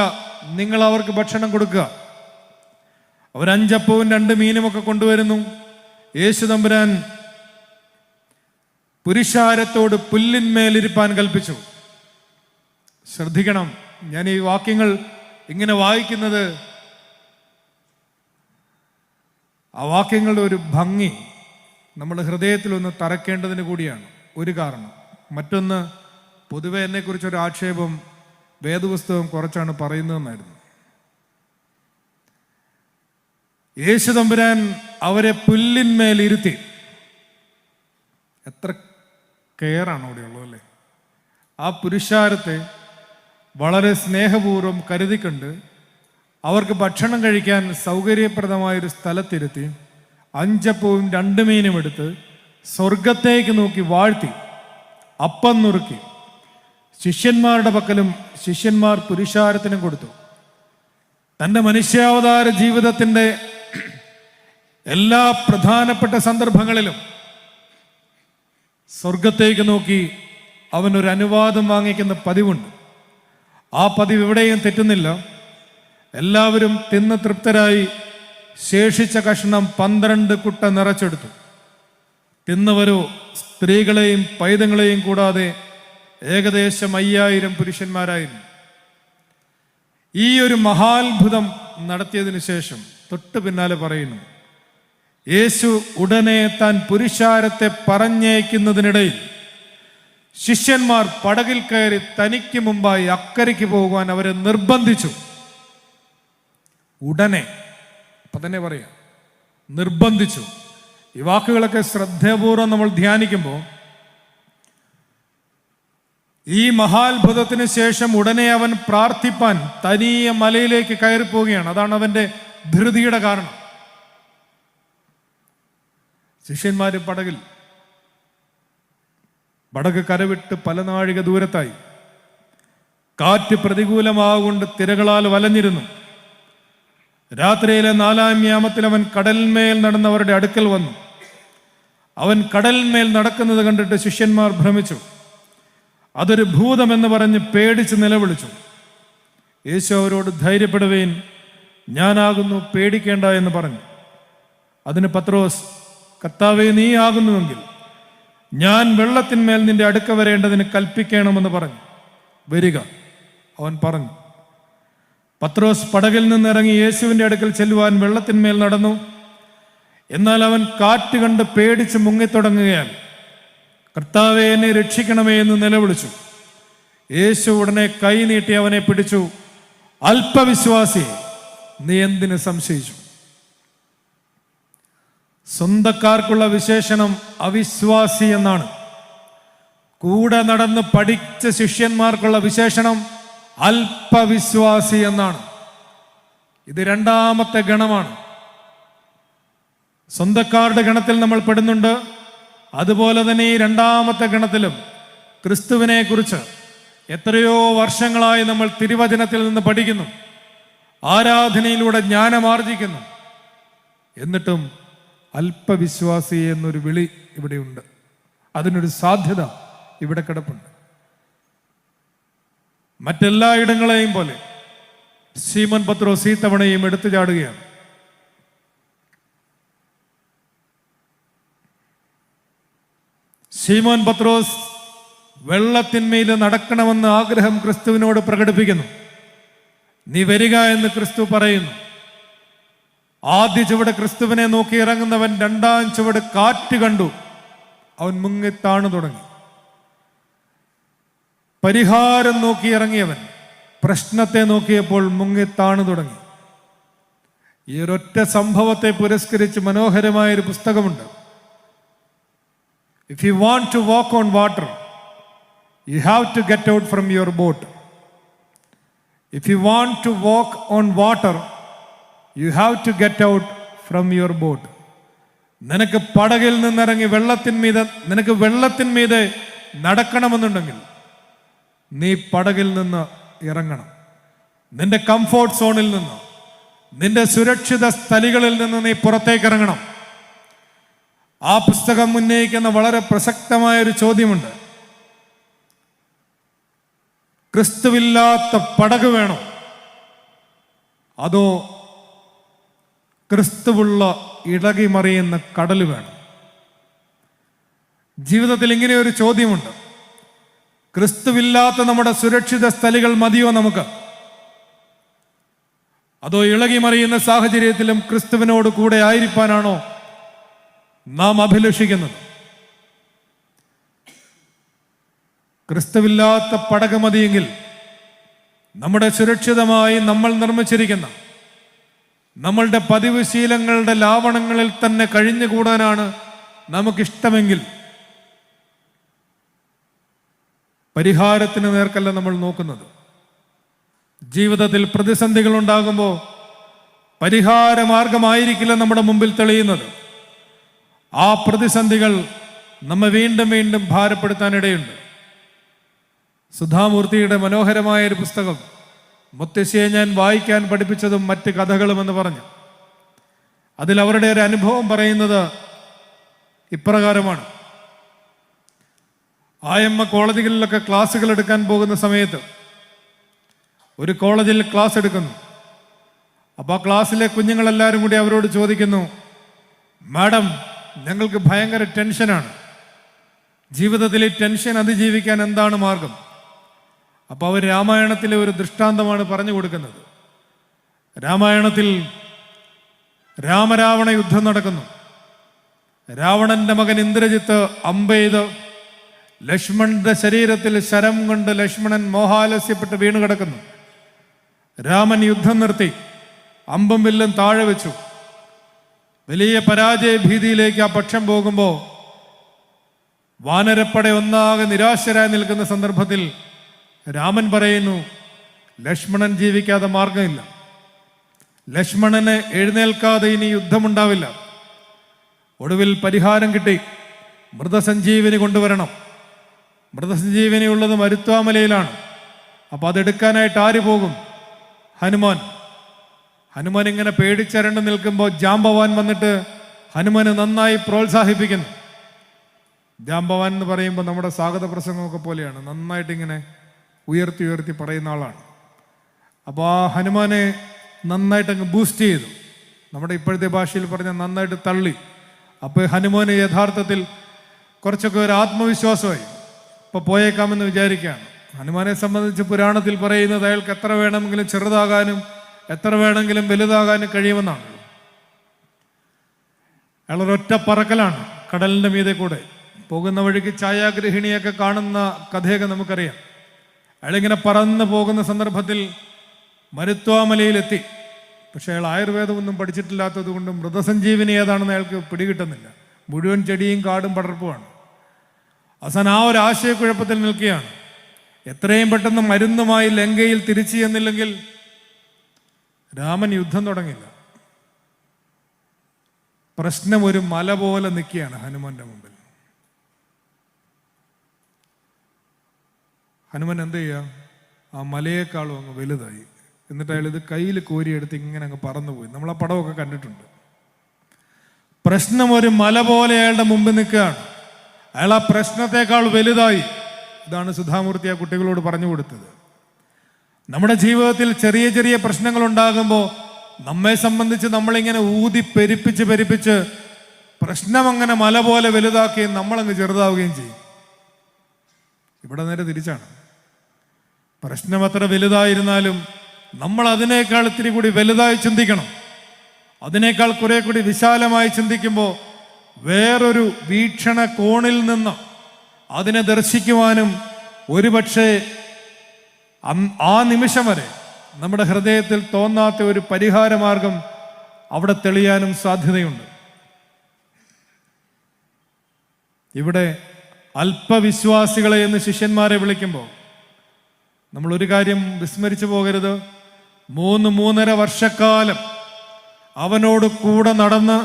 നിങ്ങൾ അവർക്ക് ഭക്ഷണം കൊടുക്കുക. അവർ 5 അപ്പവും 2 മീനുമൊക്കെ കൊണ്ടുവരുന്നു. യേശു തമ്പുരാൻ പുരുഷാരത്തോട് പുല്ലിന്മേലിരിപ്പാൻ കൽപ്പിച്ചു. ശ്രദ്ധിക്കണം, ഞാൻ ഈ വാക്യങ്ങൾ ഇങ്ങനെ വായിക്കുന്നത്, ആ വാക്യങ്ങളുടെ ഒരു ഭംഗി നമ്മുടെ ഹൃദയത്തിൽ ഒന്ന് തറക്കേണ്ടതിന് കൂടിയാണ്. ഒരു കാരണം. മറ്റൊന്ന്, പൊതുവെ എന്നെക്കുറിച്ചൊരു ആക്ഷേപം വേദപുസ്തകം കുറച്ചാണ് പറയുന്നതെന്നായിരുന്നു. യേശു തമ്പുരാൻ അവരെ പുല്ലിന്മേൽ ഇരുത്തി. എത്ര കെയറാണ് അവിടെ ഉള്ളത് അല്ലേ? ആ പുരുഷാരത്തെ വളരെ സ്നേഹപൂർവ്വം കരുതിക്കൊണ്ട് അവർക്ക് ഭക്ഷണം കഴിക്കാൻ സൗകര്യപ്രദമായൊരു സ്ഥലത്തിരുത്തി 5 അപ്പവും 2 മീനും എടുത്ത് സ്വർഗത്തേക്ക് നോക്കി വാഴ്ത്തി അപ്പം നുറുക്കി ശിഷ്യന്മാരുടെ പക്കലും ശിഷ്യന്മാർ പുരുഷാരത്തിനും കൊടുത്തു. തൻ്റെ മനുഷ്യാവതാര ജീവിതത്തിൻ്റെ എല്ലാ പ്രധാനപ്പെട്ട സന്ദർഭങ്ങളിലും സ്വർഗത്തേക്ക് നോക്കി അവനൊരു അനുവാദം വാങ്ങിക്കുന്ന പതിവുണ്ട്. ആ പതിവ് എവിടെയും തെറ്റുന്നില്ല. എല്ലാവരും തിന്ന് തൃപ്തരായി ശേഷിച്ച കഷ്ണം 12 കുട്ട നിറച്ചെടുത്തു. തിന്നവരോ സ്ത്രീകളെയും പൈതങ്ങളെയും കൂടാതെ ഏകദേശം 5000 പുരുഷന്മാരായിരുന്നു. ഈ ഒരു മഹാത്ഭുതം നടത്തിയതിനു ശേഷം തൊട്ടു പിന്നാലെ പറയുന്നു, യേശു ഉടനെ താൻ പുരുഷാരത്തെ പറഞ്ഞയക്കുന്നതിനിടയിൽ ശിഷ്യന്മാർ പടകിൽ കയറി തനിക്ക് മുമ്പായി അക്കരയ്ക്ക് പോകുവാൻ അവരെ നിർബന്ധിച്ചു. ഉടനെ, അപ്പൊ തന്നെ പറയാം, നിർബന്ധിച്ചു. ഈ വാക്കുകളൊക്കെ ശ്രദ്ധാപൂർവം നമ്മൾ ധ്യാനിക്കുമ്പോൾ ഈ മഹാത്ഭുതത്തിന് ശേഷം ഉടനെ അവൻ പ്രാർത്ഥിപ്പാൻ തനിയെ മലയിലേക്ക് കയറിപ്പോവുകയാണ്. അതാണ് അവന്റെ ധൃതിയുടെ കാരണം. ശിഷ്യന്മാര് പടക് കരവിട്ട് പല നാഴിക ദൂരത്തായി. കാറ്റ് പ്രതികൂലമാകൊണ്ട് തിരകളാൽ വലഞ്ഞിരുന്നു. രാത്രിയിലെ 4-ാം യാമത്തിൽ അവൻ കടൽമേൽ നടന്നവരുടെ അടുക്കൽ വന്നു. അവൻ കടൽമേൽ നടക്കുന്നത് കണ്ടിട്ട് ശിഷ്യന്മാർ ഭ്രമിച്ചു. അതൊരു ഭൂതമെന്ന് പറഞ്ഞ് പേടിച്ച് നിലവിളിച്ചു. യേശു അവരോട്, ധൈര്യപ്പെടുവീൻ, ഞാനാകുന്നു, പേടിക്കേണ്ട എന്ന് പറഞ്ഞു. അതിന് പത്രോസ്, കർത്താവേ, നീ ആകുന്നുവെങ്കിൽ ഞാൻ വെള്ളത്തിന്മേൽ നിന്റെ അടുക്ക വരേണ്ടതിന് കൽപ്പിക്കണമെന്ന് പറഞ്ഞു. വരിക, അവൻ പറഞ്ഞു. പത്രോസ് പടകിൽ നിന്നിറങ്ങി യേശുവിൻ്റെ അടുക്കൽ ചെല്ലുവാൻ വെള്ളത്തിന്മേൽ നടന്നു. എന്നാൽ അവൻ കാറ്റ് കണ്ട് പേടിച്ച് മുങ്ങിത്തുടങ്ങുകയാൽ, കർത്താവേ, എന്നെ രക്ഷിക്കണമേ എന്ന് നിലവിളിച്ചു. യേശു ഉടനെ കൈ നീട്ടി അവനെ പിടിച്ചു. അല്പവിശ്വാസി, നീ എന്തിന് സംശയിച്ചു? സ്വന്തക്കാർക്കുള്ള വിശേഷണം അവിശ്വാസി എന്നാണ്. കൂടെ നടന്ന് പഠിച്ച ശിഷ്യന്മാർക്കുള്ള വിശേഷണം അല്പവിശ്വാസി എന്നാണ്. ഇത് 2ാമത്തെ ഗണമാണ്. സ്വന്തക്കാരുടെ ഗണത്തിൽ നമ്മൾ പെടുന്നുണ്ട്. അതുപോലെ തന്നെ ഈ 2ാമത്തെ ഗണത്തിലും ക്രിസ്തുവിനെ കുറിച്ച് എത്രയോ വർഷങ്ങളായി നമ്മൾ തിരുവചനത്തിൽ നിന്ന് പഠിക്കുന്നു, ആരാധനയിലൂടെ ജ്ഞാനമാർജിക്കുന്നു. എന്നിട്ടും അല്പവിശ്വാസി എന്നൊരു വിളി ഇവിടെയുണ്ട്. അതിനൊരു സാധ്യത ഇവിടെ കിടപ്പുണ്ട്. മറ്റെല്ലായിടങ്ങളെയും പോലെ ശീമോൻ പത്രോസ് ഈ തവണയും എടുത്തു ചാടുകയാണ്. ശീമോൻ പത്രോസ് വെള്ളത്തിന്മേൽ നടക്കണമെന്ന് ആഗ്രഹം ക്രിസ്തുവിനോട് പ്രകടിപ്പിക്കുന്നു. നീ വരിക എന്ന് ക്രിസ്തു പറയുന്നു. ആദ്യ ചുവട് ക്രിസ്തുവിനെ നോക്കി ഇറങ്ങുന്നവൻ 2-ാം ചുവട് കാറ്റ് കണ്ടു. അവൻ മുങ്ങിത്താണു തുടങ്ങി. പരിഹാരം നോക്കി ഇറങ്ങിയവൻ പ്രശ്നത്തെ നോക്കിയപ്പോൾ മുങ്ങിത്താണു തുടങ്ങി. ഈ ഒരൊറ്റ സംഭവത്തെ പുരസ്കരിച്ച് മനോഹരമായൊരു പുസ്തകമുണ്ട്. If you want to walk on water, you have to get out from your boat. If you want to walk on water, you have to get out from your boat. നിനക്ക് പടകിൽ നിന്നിറങ്ങി നിനക്ക് വെള്ളത്തിന്മീതെ നടക്കണമെന്നുണ്ടെങ്കിൽ നീ പടകിൽ നിന്ന് ഇറങ്ങണം. നിന്റെ കംഫോർട്ട് സോണിൽ നിന്ന്, നിന്റെ സുരക്ഷിത സ്ഥലികളിൽ നിന്ന് നീ പുറത്തേക്ക് ഇറങ്ങണം. ആ പുസ്തകം ഉന്നയിക്കുന്ന വളരെ പ്രസക്തമായ ഒരു ചോദ്യമുണ്ട്. ക്രിസ്തുവില്ലാത്ത പടക് വേണോ, അതോ ക്രിസ്തുവുള്ള ഇളകി മറിയുന്ന കടൽ വേണം? ജീവിതത്തിൽ ഇങ്ങനെ ഒരു ചോദ്യമുണ്ട്. ക്രിസ്തുവില്ലാത്ത നമ്മുടെ സുരക്ഷിത സ്ഥലികൾ മതിയോ നമുക്ക്, അതോ ഇളകി മറിയുന്ന സാഹചര്യത്തിലും ക്രിസ്തുവിനോട് കൂടെ ആയിരിക്കാനാണോ നാം അഭിലഷിക്കുന്നത്? ക്രിസ്തുവില്ലാത്ത പടക് മതിയെങ്കിൽ നമ്മുടെ സുരക്ഷിതമായി നമ്മൾ നിർമ്മിച്ചിരിക്കുന്ന നമ്മളുടെ പതിവ് ശീലങ്ങളുടെ ലാവണങ്ങളിൽ തന്നെ കഴിഞ്ഞുകൂടാനാണ് നമുക്കിഷ്ടമെങ്കിൽ പരിഹാരത്തിന് നേർക്കല്ല നമ്മൾ നോക്കുന്നത്. ജീവിതത്തിൽ പ്രതിസന്ധികൾ ഉണ്ടാകുമ്പോൾ പരിഹാരമാർഗമായിരിക്കില്ല നമ്മുടെ മുമ്പിൽ തെളിയുന്നത്. ആ പ്രതിസന്ധികൾ നമ്മെ വീണ്ടും വീണ്ടും ഭാരപ്പെടുത്താനിടയുണ്ട്. സുധാമൂർത്തിയുടെ മനോഹരമായ ഒരു പുസ്തകം മുത്തശ്ശിയെ ഞാൻ വായിക്കാൻ പഠിപ്പിച്ചതും മറ്റ് കഥകളും എന്ന് പറഞ്ഞു. അതിൽ അവരുടെ ഒരു അനുഭവം പറയുന്നത് ഇപ്രകാരമാണ്. ആയമ്മ കോളേജുകളിലൊക്കെ ക്ലാസ്സുകൾ എടുക്കാൻ പോകുന്ന സമയത്ത് ഒരു കോളേജിൽ ക്ലാസ് എടുക്കുന്നു. അപ്പോൾ ആ ക്ലാസ്സിലെ കുഞ്ഞുങ്ങളെല്ലാവരും കൂടി അവരോട് ചോദിക്കുന്നു, മാഡം, ഞങ്ങൾക്ക് ഭയങ്കര ടെൻഷനാണ്, ജീവിതത്തിൽ ഈ ടെൻഷൻ അതിജീവിക്കാൻ എന്താണ് മാർഗം? അപ്പോൾ അവർ രാമായണത്തിലെ ഒരു ദൃഷ്ടാന്തമാണ് പറഞ്ഞു കൊടുക്കുന്നത്. രാമായണത്തിൽ രാമരാവണ യുദ്ധം നടക്കുന്നു. രാവണന്റെ മകൻ ഇന്ദ്രജിത്ത് അമ്പെയ്ത് ലക്ഷ്മണന്റെ ശരീരത്തിൽ ശരം കൊണ്ട് ലക്ഷ്മണൻ മോഹാലസ്യപ്പെട്ട് വീണ് കിടക്കുന്നു. രാമൻ യുദ്ധം നിർത്തി അമ്പും വില്ലും താഴെ വെച്ചു. വലിയ പരാജയ ഭീതിയിലേക്ക് ആ പക്ഷം പോകുമ്പോൾ വാനരപ്പട ഒന്നാകെ നിരാശരായി നിൽക്കുന്ന സന്ദർഭത്തിൽ രാമൻ പറയുന്നു, ലക്ഷ്മണൻ ജീവിക്കാതെ മാർഗമില്ല, ലക്ഷ്മണന് എഴുന്നേൽക്കാതെ ഇനി യുദ്ധമുണ്ടാവില്ല. ഒടുവിൽ പരിഹാരം കിട്ടി, മൃതസഞ്ജീവനി കൊണ്ടുവരണം. മൃതസഞ്ജീവനി ഉള്ളത് മരുത്വാമലയിലാണ്. അപ്പോൾ അതെടുക്കാനായിട്ട് ആര് പോകും? ഹനുമാൻ. ഹനുമാൻ ഇങ്ങനെ പേടിച്ചരണ്ട് നിൽക്കുമ്പോൾ ജാംബവാൻ വന്നിട്ട് ഹനുമാനെ നന്നായി പ്രോത്സാഹിപ്പിക്കുന്നു. ജാംബവാൻ എന്ന് പറയുമ്പോൾ നമ്മുടെ സ്വാഗത പ്രസംഗമൊക്കെ പോലെയാണ്, നന്നായിട്ട് ഇങ്ങനെ ഉയർത്തി ഉയർത്തി പറയുന്ന ആളാണ്. അപ്പോൾ ആ ഹനുമാനെ നന്നായിട്ട് അങ്ങ് ബൂസ്റ്റ് ചെയ്തു, നമ്മുടെ ഇപ്പോഴത്തെ ഭാഷയിൽ പറഞ്ഞാൽ നന്നായിട്ട് തള്ളി. അപ്പോൾ ഹനുമാന് യഥാർത്ഥത്തിൽ കുറച്ചൊക്കെ ഒരു ആത്മവിശ്വാസമായി. ഇപ്പോൾ പോയേക്കാമെന്ന് വിചാരിക്കുകയാണ്. ഹനുമാനെ സംബന്ധിച്ച് പുരാണത്തിൽ പറയുന്നത് അയാൾക്ക് എത്ര വേണമെങ്കിലും ചെറുതാകാനും എത്ര വേണമെങ്കിലും വലുതാകാനും കഴിയുമെന്നാണ്. അയാൾ ഒരൊറ്റ പറക്കലാണ് കടലിൻ്റെ മീതെ കൂടെ. പോകുന്ന വഴിക്ക് ഛായാഗ്രഹിണിയൊക്കെ കാണുന്ന കഥയൊക്കെ നമുക്കറിയാം. അയാളിങ്ങനെ പറന്ന് പോകുന്ന സന്ദർഭത്തിൽ മരുത്വാമലയിലെത്തി. പക്ഷെ അയാൾ ആയുർവേദമൊന്നും പഠിച്ചിട്ടില്ലാത്തത് കൊണ്ട് മൃതസഞ്ജീവനി ഏതാണെന്ന് അയാൾക്ക് പിടികിട്ടുന്നില്ല. മുഴുവൻ ചെടിയും കാടും പടർപ്പുമാണ്. അവസാനം ആ ഒരു ആശയക്കുഴപ്പത്തിൽ നിൽക്കുകയാണ്. എത്രയും പെട്ടെന്ന് മരുന്നുമായി ലങ്കയിൽ തിരിച്ചു ചെന്നില്ലെങ്കിൽ രാമൻ യുദ്ധം തുടങ്ങില്ല. പ്രശ്നം ഒരു മല പോലെ നിൽക്കുകയാണ് ഹനുമാന്റെ മുമ്പിൽ. ഹനുമാൻ എന്ത് ചെയ്യുക? ആ മലയേക്കാളും അങ്ങ് വലുതായി. എന്നിട്ട് അയാൾ ഇത് കയ്യിൽ കോരിയെടുത്ത് ഇങ്ങനെ അങ്ങ് പറന്നുപോയി. നമ്മൾ ആ പടമൊക്കെ കണ്ടിട്ടുണ്ട്. പ്രശ്നം ഒരു മല പോലെ അയാളുടെ മുമ്പിൽ നിൽക്കുകയാണ്. അയാൾ ആ പ്രശ്നത്തെക്കാൾ വലുതായി. ഇതാണ് സുധാമൂർത്തി ആ കുട്ടികളോട് പറഞ്ഞു കൊടുത്തത്. നമ്മുടെ ജീവിതത്തിൽ ചെറിയ ചെറിയ പ്രശ്നങ്ങൾ ഉണ്ടാകുമ്പോൾ നമ്മെ സംബന്ധിച്ച് നമ്മളിങ്ങനെ ഊതി പെരിപ്പിച്ച് പ്രശ്നം അങ്ങനെ മല പോലെ വലുതാക്കുകയും നമ്മളങ്ങ് ചെറുതാവുകയും ചെയ്യും. ഇവിടെ നേരെ തിരിച്ചാണ്. പ്രശ്നം അത്ര വലുതായിരുന്നാലും നമ്മൾ അതിനേക്കാൾ ഇത്തിരി കൂടി വലുതായി ചിന്തിക്കണം. അതിനേക്കാൾ കുറെ കൂടി വിശാലമായി ചിന്തിക്കുമ്പോൾ വേറൊരു വീക്ഷണകോണിൽ നിന്ന് അതിനെ ദർശിക്കുവാനും ഒരുപക്ഷെ ആ നിമിഷം വരെ നമ്മുടെ ഹൃദയത്തിൽ തോന്നാത്ത ഒരു പരിഹാരമാർഗം അവിടെ തെളിയാനും സാധ്യതയുണ്ട്. ഇവിടെ അല്പവിശ്വാസികളെ എന്ന് ശിഷ്യന്മാരെ വിളിക്കുമ്പോൾ നമ്മൾ ഒരു കാര്യം വിസ്മരിച്ചു പോകരുത്. 3.5 വർഷക്കാലം അവനോട് കൂടെ നടന്ന്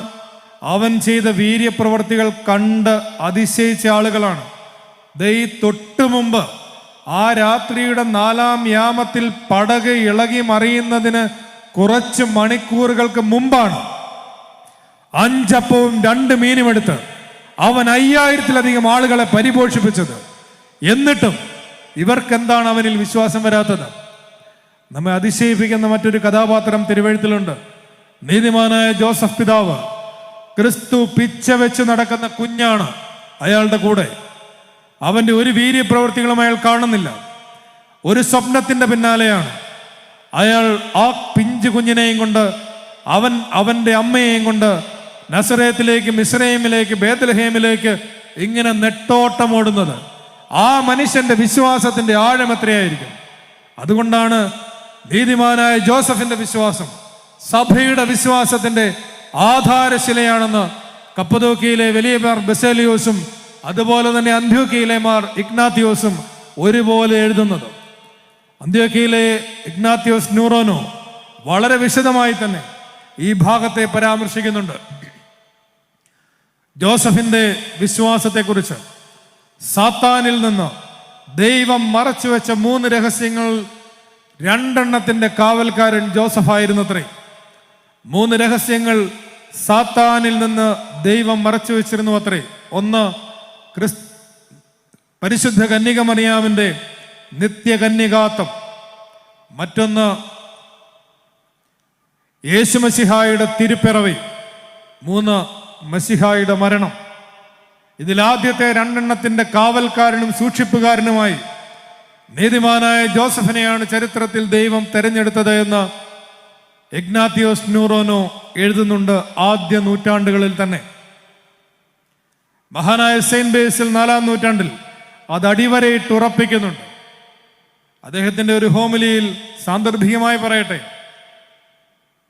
അവൻ ചെയ്ത വീര്യപ്രവർത്തികൾ കണ്ട് അതിശയിച്ച ആളുകളാണ്. ഈ തൊട്ടു മുമ്പ് ആ രാത്രിയുടെ 4-ാം യാമത്തിൽ പടക് ഇളകി മറിയുന്നതിന് കുറച്ച് മണിക്കൂറുകൾക്ക് മുമ്പാണ് 5 അപ്പവും 2 മീനും എടുത്ത് അവൻ 5000-ത്തിലധികം ആളുകളെ പരിപോഷിപ്പിച്ചത്. എന്നിട്ടും ഇവർക്കെന്താണ് അവനിൽ വിശ്വാസം വരാത്തത്? നമ്മെ അതിശയിപ്പിക്കുന്ന മറ്റൊരു കഥാപാത്രം തിരുവെഴുത്തിലുണ്ട്. നീതിമാനായ ജോസഫ് പിതാവ്. ക്രിസ്തു പിച്ച വെച്ച് നടക്കുന്ന കുഞ്ഞാണ് അയാളുടെ കൂടെ. അവന്റെ ഒരു വീര്യപ്രവൃത്തികളും അയാൾ കാണുന്നില്ല. ഒരു സ്വപ്നത്തിന്റെ പിന്നാലെയാണ് അയാൾ. ആ പിഞ്ചു കുഞ്ഞിനെയും കൊണ്ട് അവന്റെ അമ്മയെയും കൊണ്ട് നസറേത്തിലേക്ക്, മിസ്രൈമിലേക്ക്, ബേത്ലഹേമിലേക്ക് ഇങ്ങനെ നെട്ടോട്ടം ഓടുന്നത്. ആ മനുഷ്യന്റെ വിശ്വാസത്തിന്റെ ആഴം എത്രയായിരിക്കും? അതുകൊണ്ടാണ് നീതിമാനായ ജോസഫിന്റെ വിശ്വാസം സഭയുടെ വിശ്വാസത്തിന്റെ ആധാരശിലയാണെന്ന് കപ്പദോക്കിയിലെ വലിയ ബസേലിയോസും അതുപോലെ തന്നെ അന്ത്യോക്യയിലെ മാർ ഇഗ്നാത്തിയോസും ഒരുപോലെ എഴുതുന്നത്. അന്ത്യോക്യയിലെ ഇഗ്നാത്തിയോസ് ന്യൂറോനോ വളരെ വിശദമായി തന്നെ ഈ ഭാഗത്തെ പരാമർശിക്കുന്നുണ്ട്. ജോസഫിന്റെ വിശ്വാസത്തെക്കുറിച്ച് സാത്താനിൽ നിന്ന് ദൈവം മറച്ചുവെച്ച 3 രഹസ്യങ്ങൾ 2 കാവൽക്കാരൻ ജോസഫായിരുന്നത്രേ. 3 രഹസ്യങ്ങൾ സാത്താനിൽ നിന്ന് ദൈവം മറച്ചു വെച്ചിരുന്നു അത്രേ. ഒന്ന്, പരിശുദ്ധ കന്യക മറിയാമിന്റെ നിത്യകന്യകാത്വം. മറ്റൊന്ന്, യേശുമശിഹായുടെ തിരുപ്പിറവി. 3, മശിഹായുടെ മരണം. ഇതിലാദ്യത്തെ 2 കാവൽക്കാരനും സൂക്ഷിപ്പുകാരനുമായി നീതിമാനായ ജോസഫിനെയാണ് ചരിത്രത്തിൽ ദൈവം തെരഞ്ഞെടുത്തത് എന്ന് ഇഗ്നാത്തിയോസ് ന്യൂറോനോ എഴുതുന്നുണ്ട്. ആദ്യ നൂറ്റാണ്ടുകളിൽ തന്നെ മഹാനായ സെയിന്റ് ബേസിൽ 4-ാം നൂറ്റാണ്ടിൽ അത് അടിവരയിട്ട് ഉറപ്പിക്കുന്നുണ്ട്. അദ്ദേഹത്തിന്റെ ഒരു ഹോമിലിയിൽ സാന്ദർഭികമായി പറയട്ടെ,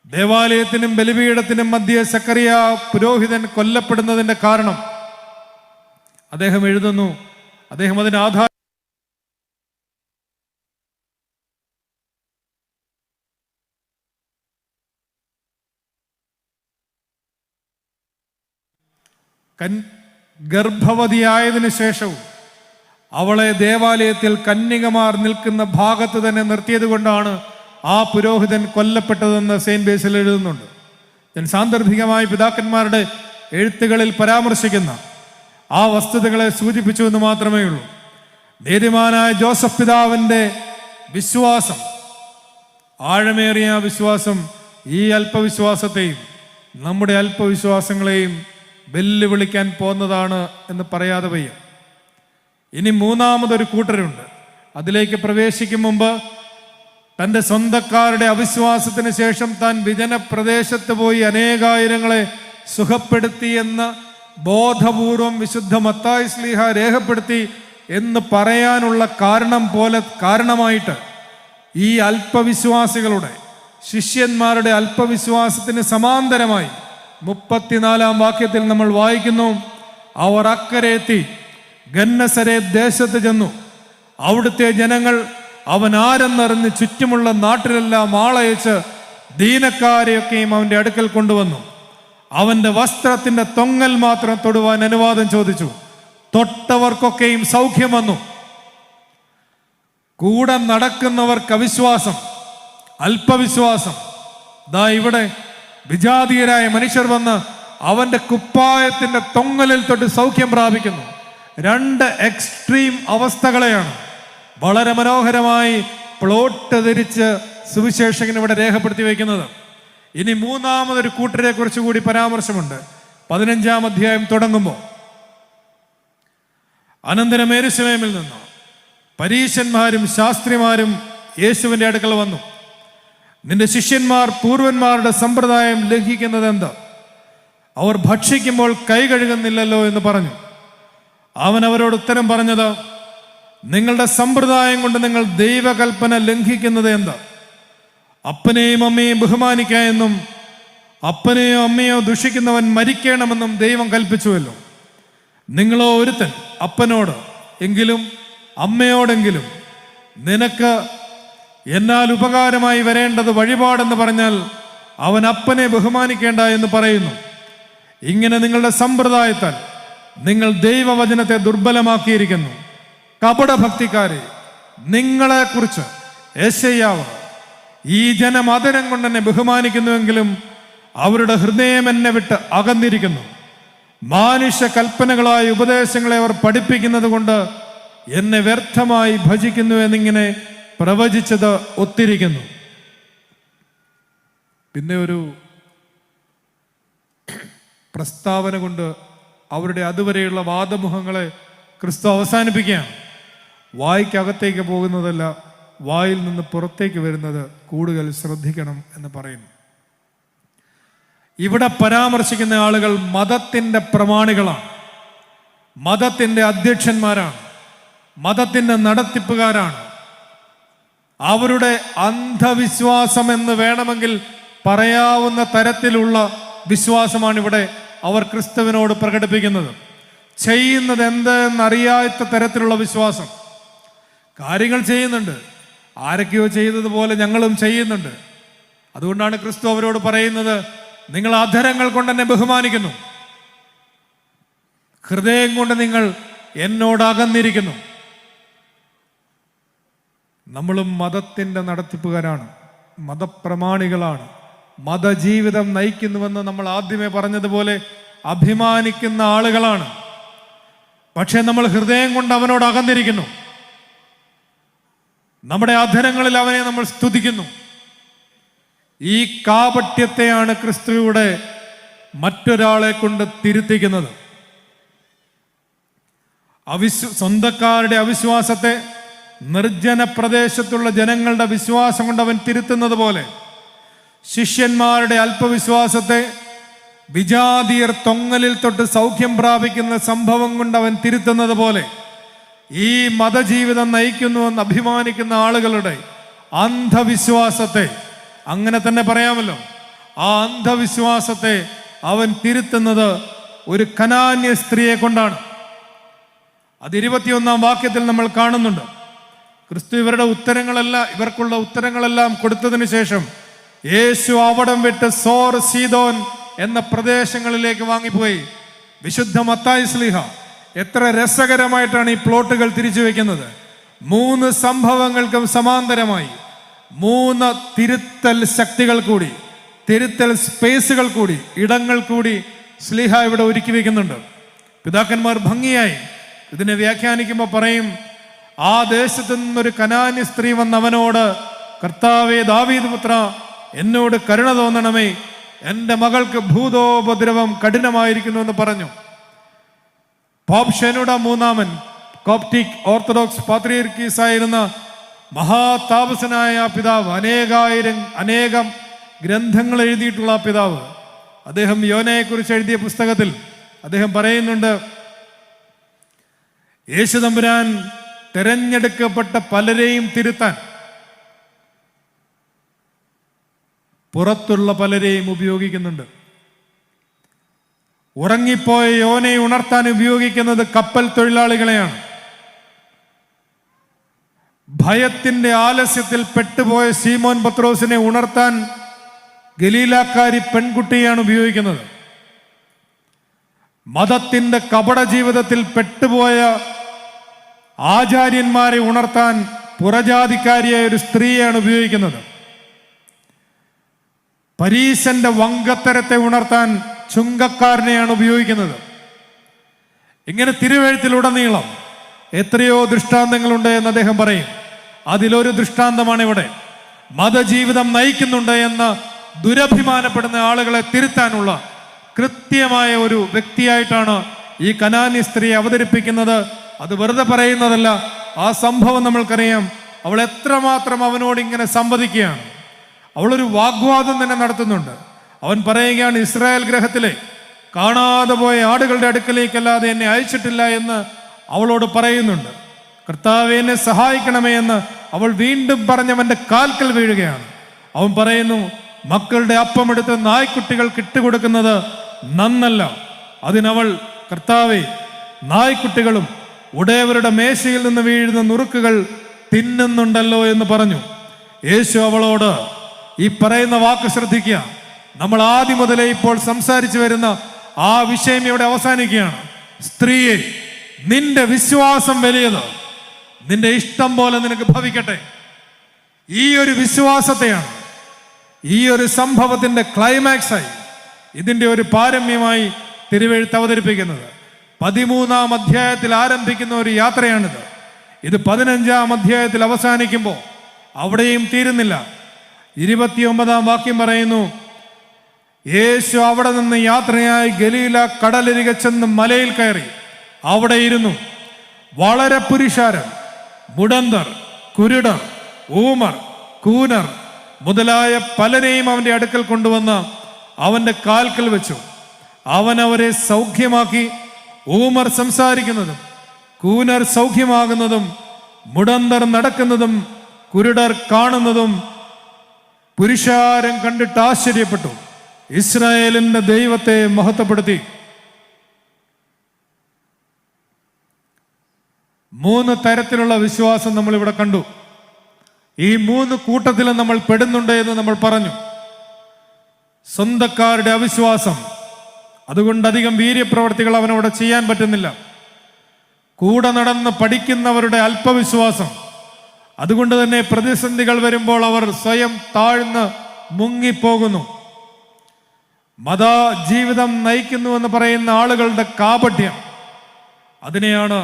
ദേവാലയത്തിനും ബലിപീഠത്തിനും മധ്യേ സക്കറിയ പുരോഹിതൻ കൊല്ലപ്പെടുന്നതിന്റെ കാരണം അദ്ദേഹം എഴുതുന്നു. അദ്ദേഹം അതിന് ആധാരം ഗർഭവതിയായതിനു ശേഷവും അവളെ ദേവാലയത്തിൽ കന്യകമാർ നിൽക്കുന്ന ഭാഗത്ത് തന്നെ നിർത്തിയത് കൊണ്ടാണ് ആ പുരോഹിതൻ കൊല്ലപ്പെട്ടതെന്ന് സെയിന്റ് ബേസിൽ എഴുതുന്നുണ്ട്. ഞാൻ സാന്ദർഭികമായി പിതാക്കന്മാരുടെ എഴുത്തുകളിൽ പരാമർശിക്കുന്ന ആ വസ്തുതകളെ സൂചിപ്പിച്ചു എന്ന് മാത്രമേ ഉള്ളൂ. നീതിമാനായ ജോസഫ് പിതാവിന്റെ വിശ്വാസം, ആഴമേറിയ വിശ്വാസം ഈ അല്പവിശ്വാസത്തെയും നമ്മുടെ അല്പവിശ്വാസങ്ങളെയും വെല്ലുവിളിക്കാൻ പോന്നതാണ് എന്ന് പറയാതെ വയ്യ. ഇനി 3-മതൊരു കൂട്ടരുണ്ട്. അതിലേക്ക് പ്രവേശിക്കും മുമ്പ് തൻ്റെ സ്വന്തക്കാരുടെ അവിശ്വാസത്തിന് ശേഷം താൻ വിജന പ്രദേശത്ത് പോയി അനേകായിരങ്ങളെ സുഖപ്പെടുത്തി എന്ന് ബോധപൂർവം വിശുദ്ധ മത്തായി ശ്ലീഹ രേഖപ്പെടുത്തി എന്ന് പറയാനുള്ള കാരണമായിട്ട് ഈ അല്പവിശ്വാസികളുടെ, ശിഷ്യന്മാരുടെ അല്പവിശ്വാസത്തിന് സമാന്തരമായി 34-ാം വാക്യത്തിൽ നമ്മൾ വായിക്കുന്നു, അവർ അക്കരെ എത്തി ഗന്നസരേത്ത് ദേശത്ത് ചെന്നു. അവിടുത്തെ ജനങ്ങൾ അവൻ ആരെന്നറിഞ്ഞ് ചുറ്റുമുള്ള നാട്ടിലെല്ലാം ആളയച്ച് ദീനക്കാരെയൊക്കെയും അവന്റെ അടുക്കൽ കൊണ്ടുവന്നു. അവന്റെ വസ്ത്രത്തിന്റെ തൊങ്ങൽ മാത്രം തൊടുവാൻ അനുവാദം ചോദിച്ചു. തൊട്ടവർക്കൊക്കെയും സൗഖ്യം വന്നു. കൂടെ നടക്കുന്നവർക്ക് അവിശ്വാസം, അല്പവിശ്വാസം. ദാ ഇവിടെ വിജാതീയരായ മനുഷ്യർ വന്ന് അവന്റെ കുപ്പായത്തിന്റെ തൊങ്ങലിൽ തൊട്ട് സൗഖ്യം പ്രാപിക്കുന്നു. 2 എക്സ്ട്രീം അവസ്ഥകളെയാണ് വളരെ മനോഹരമായി പ്ലോട്ട് തിരിച്ച് സുവിശേഷകൻ ഇവിടെ രേഖപ്പെടുത്തി വയ്ക്കുന്നത്. ഇനി 3-മതൊരു കൂട്ടരെ കുറിച്ച് കൂടി പരാമർശമുണ്ട്. 15-ാം അധ്യായം തുടങ്ങുമ്പോൾ, അനന്തരം യെരൂശലേമിൽ നിന്ന് പരീശന്മാരും ശാസ്ത്രിമാരും യേശുവിന്റെ അടുക്കൽ വന്നു. നിന്റെ ശിഷ്യന്മാർ പൂർവന്മാരുടെ സമ്പ്രദായം ലംഘിക്കുന്നത് എന്താ? അവർ ഭക്ഷിക്കുമ്പോൾ കൈ കഴുകുന്നില്ലല്ലോ എന്ന് പറഞ്ഞു. അവൻ അവരോട് ഉത്തരം പറഞ്ഞത്, നിങ്ങളുടെ സമ്പ്രദായം കൊണ്ട് നിങ്ങൾ ദൈവകൽപ്പന ലംഘിക്കുന്നത് എന്താ? അപ്പനെയും അമ്മയെയും ബഹുമാനിക്കുക എന്നും അപ്പനെയോ അമ്മയോ ദുഷിക്കുന്നവൻ മരിക്കണമെന്നും ദൈവം കൽപ്പിച്ചുവല്ലോ. നിങ്ങളോ ഒരുത്തൻ അപ്പനോട് എങ്കിലും അമ്മയോടെങ്കിലും നിനക്ക് എന്നാൽ ഉപകാരമായി വരേണ്ടത് വഴിപാടെന്ന് പറഞ്ഞാൽ അവൻ അപ്പനെ ബഹുമാനിക്കേണ്ട എന്ന് പറയുന്നു. ഇങ്ങനെ നിങ്ങളുടെ സമ്പ്രദായത്താൽ നിങ്ങൾ ദൈവവചനത്തെ ദുർബലമാക്കിയിരിക്കുന്നു. കപടഭക്തിക്കാരെ, നിങ്ങളെക്കുറിച്ച് യെശയ്യാവ്, ഈ ജനം അധരം കൊണ്ട് എന്നെ ബഹുമാനിക്കുന്നുവെങ്കിലും അവരുടെ ഹൃദയം എന്നെ വിട്ട് അകന്നിരിക്കുന്നു. മാനുഷ്യ കൽപ്പനകളായ ഉപദേശങ്ങളെ അവർ പഠിപ്പിക്കുന്നത് കൊണ്ട് എന്നെ വ്യർത്ഥമായി ഭജിക്കുന്നു എന്നിങ്ങനെ പ്രവചിച്ചത് ഒത്തിരിക്കുന്നു. പിന്നെ ഒരു പ്രസ്താവന കൊണ്ട് അവരുടെ അതുവരെയുള്ള വാദമുഖങ്ങളെ ക്രിസ്തു അവസാനിപ്പിക്കുകയാണ്. വായ്ക്കകത്തേക്ക് പോകുന്നതല്ല, വായിൽ നിന്ന് പുറത്തേക്ക് വരുന്നത് കൂടുതൽ ശ്രദ്ധിക്കണം എന്ന് പറയുന്നു. ഇവിടെ പരാമർശിക്കുന്ന ആളുകൾ മതത്തിൻ്റെ പ്രമാണികളാണ്, മതത്തിൻ്റെ അധ്യക്ഷന്മാരാണ്, മതത്തിൻ്റെ നടത്തിപ്പുകാരാണ്. അവരുടെ അന്ധവിശ്വാസം എന്ന് വേണമെങ്കിൽ പറയാവുന്ന തരത്തിലുള്ള വിശ്വാസമാണ് ഇവിടെ അവർ ക്രിസ്തുവിനോട് പ്രകടിപ്പിക്കുന്നത്. ചെയ്യുന്നത് എന്തെന്നറിയാത്ത തരത്തിലുള്ള വിശ്വാസം. കാര്യങ്ങൾ ചെയ്യുന്നുണ്ട്, ആരൊക്കെയോ ചെയ്തതുപോലെ ഞങ്ങളും ചെയ്യുന്നുണ്ട്. അതുകൊണ്ടാണ് ക്രിസ്തു അവരോട് പറയുന്നത്, നിങ്ങൾ അധരങ്ങൾ കൊണ്ട് എന്നെ ബഹുമാനിക്കുന്നു, ഹൃദയം കൊണ്ട് നിങ്ങൾ എന്നോട് അകന്നിരിക്കുന്നു. നമ്മളും മതത്തിൻ്റെ നടത്തിപ്പുകാരാണ്, മതപ്രമാണികളാണ്, മതജീവിതം നയിക്കുന്നുവെന്ന് നമ്മൾ ആദ്യമേ പറഞ്ഞതുപോലെ അഭിമാനിക്കുന്ന ആളുകളാണ്. പക്ഷെ നമ്മൾ ഹൃദയം കൊണ്ട് അവനോട് അകന്നിരിക്കുന്നു. നമ്മുടെ അധരങ്ങളിൽ അവനെ നമ്മൾ സ്തുതിക്കുന്നു. ഈ കാപട്യത്തെയാണ് ക്രിസ്തുവിടെ മറ്റൊരാളെ കൊണ്ട് തിരുത്തിക്കുന്നത്. സ്വന്തക്കാരുടെ അവിശ്വാസത്തെ നിർജ്ജന പ്രദേശത്തുള്ള ജനങ്ങളുടെ വിശ്വാസം കൊണ്ട് അവൻ തിരുത്തുന്നത് പോലെ ശിഷ്യന്മാരുടെ അല്പവിശ്വാസത്തെ വിജാതീയർ തൊങ്ങലിൽ തൊട്ട് സൗഖ്യം പ്രാപിക്കുന്ന സംഭവം കൊണ്ട് അവൻ തിരുത്തുന്നത് പോലെ ഈ മതജീവിതം നയിക്കുന്നുവെന്ന് അഭിമാനിക്കുന്ന ആളുകളുടെ അന്ധവിശ്വാസത്തെ, അങ്ങനെ തന്നെ പറയാമല്ലോ, ആ അന്ധവിശ്വാസത്തെ അവൻ തിരുത്തുന്നത് ഒരു കനാന്യ സ്ത്രീയെ കൊണ്ടാണ്. അത് 21-ാം വാക്യത്തിൽ നമ്മൾ കാണുന്നുണ്ട്. ക്രിസ്തു ഇവർക്കുള്ള ഉത്തരങ്ങളെല്ലാം കൊടുത്തതിന് ശേഷം യേശു അവിടം വിട്ട് സോർ, സീദോൻ എന്ന പ്രദേശങ്ങളിലേക്ക് വാങ്ങിപ്പോയി. വിശുദ്ധ മത്തായി ശ്ലീഹ എത്ര രസകരമായിട്ടാണ് ഈ പ്ലോട്ടുകൾ തിരിച്ചു വെക്കുന്നത്. 3 സംഭവങ്ങൾക്കും സമാന്തരമായി 3 തിരുത്തൽ ശക്തികൾ കൂടി, തിരുത്തൽ സ്പേസുകൾ കൂടി, ഇടങ്ങൾ കൂടി ശ്ലീഹ ഇവിടെ ഒരുക്കി വെക്കുന്നുണ്ട്. പിതാക്കന്മാർ ഭംഗിയായി ഇതിനെ വ്യാഖ്യാനിക്കുമ്പോൾ പറയും, ആ ദേശത്തു നിന്നൊരു കനാന്യ സ്ത്രീ വന്നവനോട്, കർത്താവേ ദാവീദ് പുത്ര, എന്നോട് കരുണ തോന്നണമേ, എൻ്റെ മകൾക്ക് ഭൂതോപദ്രവം കഠിനമായിരിക്കുന്നു എന്ന് പറഞ്ഞു. പോപ്പ് ഷെനോഡ മൂന്നാമൻ കോപ്റ്റിക് ഓർത്തഡോക്സ് പാത്രിയർക്കീസ് ആയിരുന്ന മഹാതാപസനായ പിതാവ്, അനേകം ഗ്രന്ഥങ്ങൾ എഴുതിയിട്ടുള്ള പിതാവ്, അദ്ദേഹം യോനയെക്കുറിച്ച് എഴുതിയ പുസ്തകത്തിൽ അദ്ദേഹം പറയുന്നുണ്ട്, യേശു തമ്പുരാൻ തെരഞ്ഞെടുക്കപ്പെട്ട പലരെയും തിരുത്താൻ പുറത്തുള്ള പലരെയും ഉപയോഗിക്കുന്നുണ്ട്. ഉറങ്ങിപ്പോയ യോനയെ ഉണർത്താൻ ഉപയോഗിക്കുന്നത് കപ്പൽ തൊഴിലാളികളെയാണ്. ഭയത്തിന്റെ ആലസ്യത്തിൽ പെട്ടുപോയ ശീമോൻ പത്രോസിനെ ഉണർത്താൻ ഗലീലാക്കാരി പെൺകുട്ടിയാണ് ഉപയോഗിക്കുന്നത്. മതത്തിന്റെ കപട ജീവിതത്തിൽ പെട്ടുപോയ ആചാര്യന്മാരെ ഉണർത്താൻ പുറജാതിക്കാരിയായ ഒരു സ്ത്രീയാണ് ഉപയോഗിക്കുന്നത്. പരീശന്റെ വങ്കത്തരത്തെ ഉണർത്താൻ ചുങ്കക്കാരനെയാണ് ഉപയോഗിക്കുന്നത്. ഇങ്ങനെ തിരുവെഴുത്തിലുടനീളം എത്രയോ ദൃഷ്ടാന്തങ്ങളുണ്ട് എന്ന് അദ്ദേഹം പറയും. അതിലൊരു ദൃഷ്ടാന്തമാണ് ഇവിടെ. മതജീവിതം നയിക്കുന്നുണ്ട് എന്ന് ദുരഭിമാനപ്പെടുന്ന ആളുകളെ തിരുത്താനുള്ള കൃത്യമായ ഒരു വ്യക്തിയായിട്ടാണ് ഈ കനാന്യ സ്ത്രീയെ അവതരിപ്പിക്കുന്നത്. അത് വെറുതെ പറയുന്നതല്ല. ആ സംഭവം നമ്മൾക്കറിയാം. അവൾ എത്രമാത്രം അവനോട് ഇങ്ങനെ സംവദിക്കുകയാണ്. അവളൊരു വാഗ്വാദം തന്നെ നടത്തുന്നുണ്ട്. അവൻ പറയുകയാണ്, ഇസ്രായേൽ ഗ്രഹത്തിലെ കാണാതെ പോയ ആടുകളുടെ അടുക്കലേക്കല്ലാതെ എന്നെ അയച്ചിട്ടില്ല എന്ന് അവളോട് പറയുന്നുണ്ട്. കർത്താവേ, എന്നെ സഹായിക്കണമേ എന്ന് അവൾ വീണ്ടും പറഞ്ഞവന്റെ കാൽക്കൽ വീഴുകയാണ്. അവൻ പറയുന്നു, മക്കളുടെ അപ്പമെടുത്ത് നായ്ക്കുട്ടികൾക്ക് ഇട്ടുകൊടുക്കുന്നത് നന്നല്ല. അതിനവൾ, കർത്താവേ, നായ്ക്കുട്ടികളും ഉടയവരുടെ മേശയിൽ നിന്ന് വീഴുന്ന നുറുക്കുകൾ തിന്നുന്നുണ്ടല്ലോ എന്ന് പറഞ്ഞു. യേശു അവളോട് ഈ പറയുന്ന വാക്ക് ശ്രദ്ധിക്കുക. നമ്മൾ ആദ്യം മുതലേ ഇപ്പോൾ സംസാരിച്ചു വരുന്ന ആ വിഷയം ഇവിടെ അവസാനിക്കുകയാണ്. സ്ത്രീയെ, നിന്റെ വിശ്വാസം വലിയത്, നിന്റെ ഇഷ്ടം പോലെ നിനക്ക് ഭവിക്കട്ടെ. ഈ ഒരു വിശ്വാസത്തെയാണ് ഈ ഒരു സംഭവത്തിന്റെ ക്ലൈമാക്സായി, ഇതിന്റെ ഒരു പാരമ്യമായി തിരുവെഴുത്ത് അവതരിപ്പിക്കുന്നത്. 13-ാം അധ്യായത്തിൽ ആരംഭിക്കുന്ന ഒരു യാത്രയാണിത്. ഇത് 15-ാം അധ്യായത്തിൽ അവസാനിക്കുമ്പോൾ അവിടെയും തീരുന്നില്ല. 29-ാം വാക്യം പറയുന്നു, യേശു അവിടെ നിന്ന് യാത്രയായി ഗലീല കടലരികെ ചെന്ന് മലയിൽ കയറി അവിടെ ഇരുന്നു. വളരെ പുരുഷാരം, മുടന്തർ, കുരുടർ, ഊമർ, കൂനർ മുതലായ പലരെയും അവന്റെ അടുക്കൽ കൊണ്ടുവന്ന് അവന്റെ കാൽക്കൽ വെച്ചു. അവൻ അവരെ സൗഖ്യമാക്കി. ഊമർ സംസാരിക്കുന്നതും കൂനർ സൗഖ്യമാകുന്നതും മുടന്തർ നടക്കുന്നതും കുരുടർ കാണുന്നതും പുരുഷാരം കണ്ടിട്ട് ആശ്ചര്യപ്പെട്ടു. ഇസ്രായേലിന്റെ ദൈവത്തെ മഹത്വപ്പെടുത്തി. 3 തരത്തിലുള്ള വിശ്വാസം നമ്മൾ ഇവിടെ കണ്ടു. ഈ 3 കൂട്ടത്തിലും നമ്മൾ പെടുന്നുണ്ട് എന്ന് നമ്മൾ പറഞ്ഞു. സ്വന്തക്കാരുടെ അവിശ്വാസം, അതുകൊണ്ട് അധികം വീര്യപ്രവർത്തികൾ അവനവിടെ ചെയ്യാൻ പറ്റുന്നില്ല. കൂടെ നടന്ന് പഠിക്കുന്നവരുടെ അല്പവിശ്വാസം, അതുകൊണ്ട് തന്നെ പ്രതിസന്ധികൾ വരുമ്പോൾ അവർ സ്വയം താഴ്ന്ന് മുങ്ങിപ്പോകുന്നു. മത ജീവിതം നയിക്കുന്നുവെന്ന് പറയുന്ന ആളുകളുടെ കാപട്യം, അതിനെയാണ്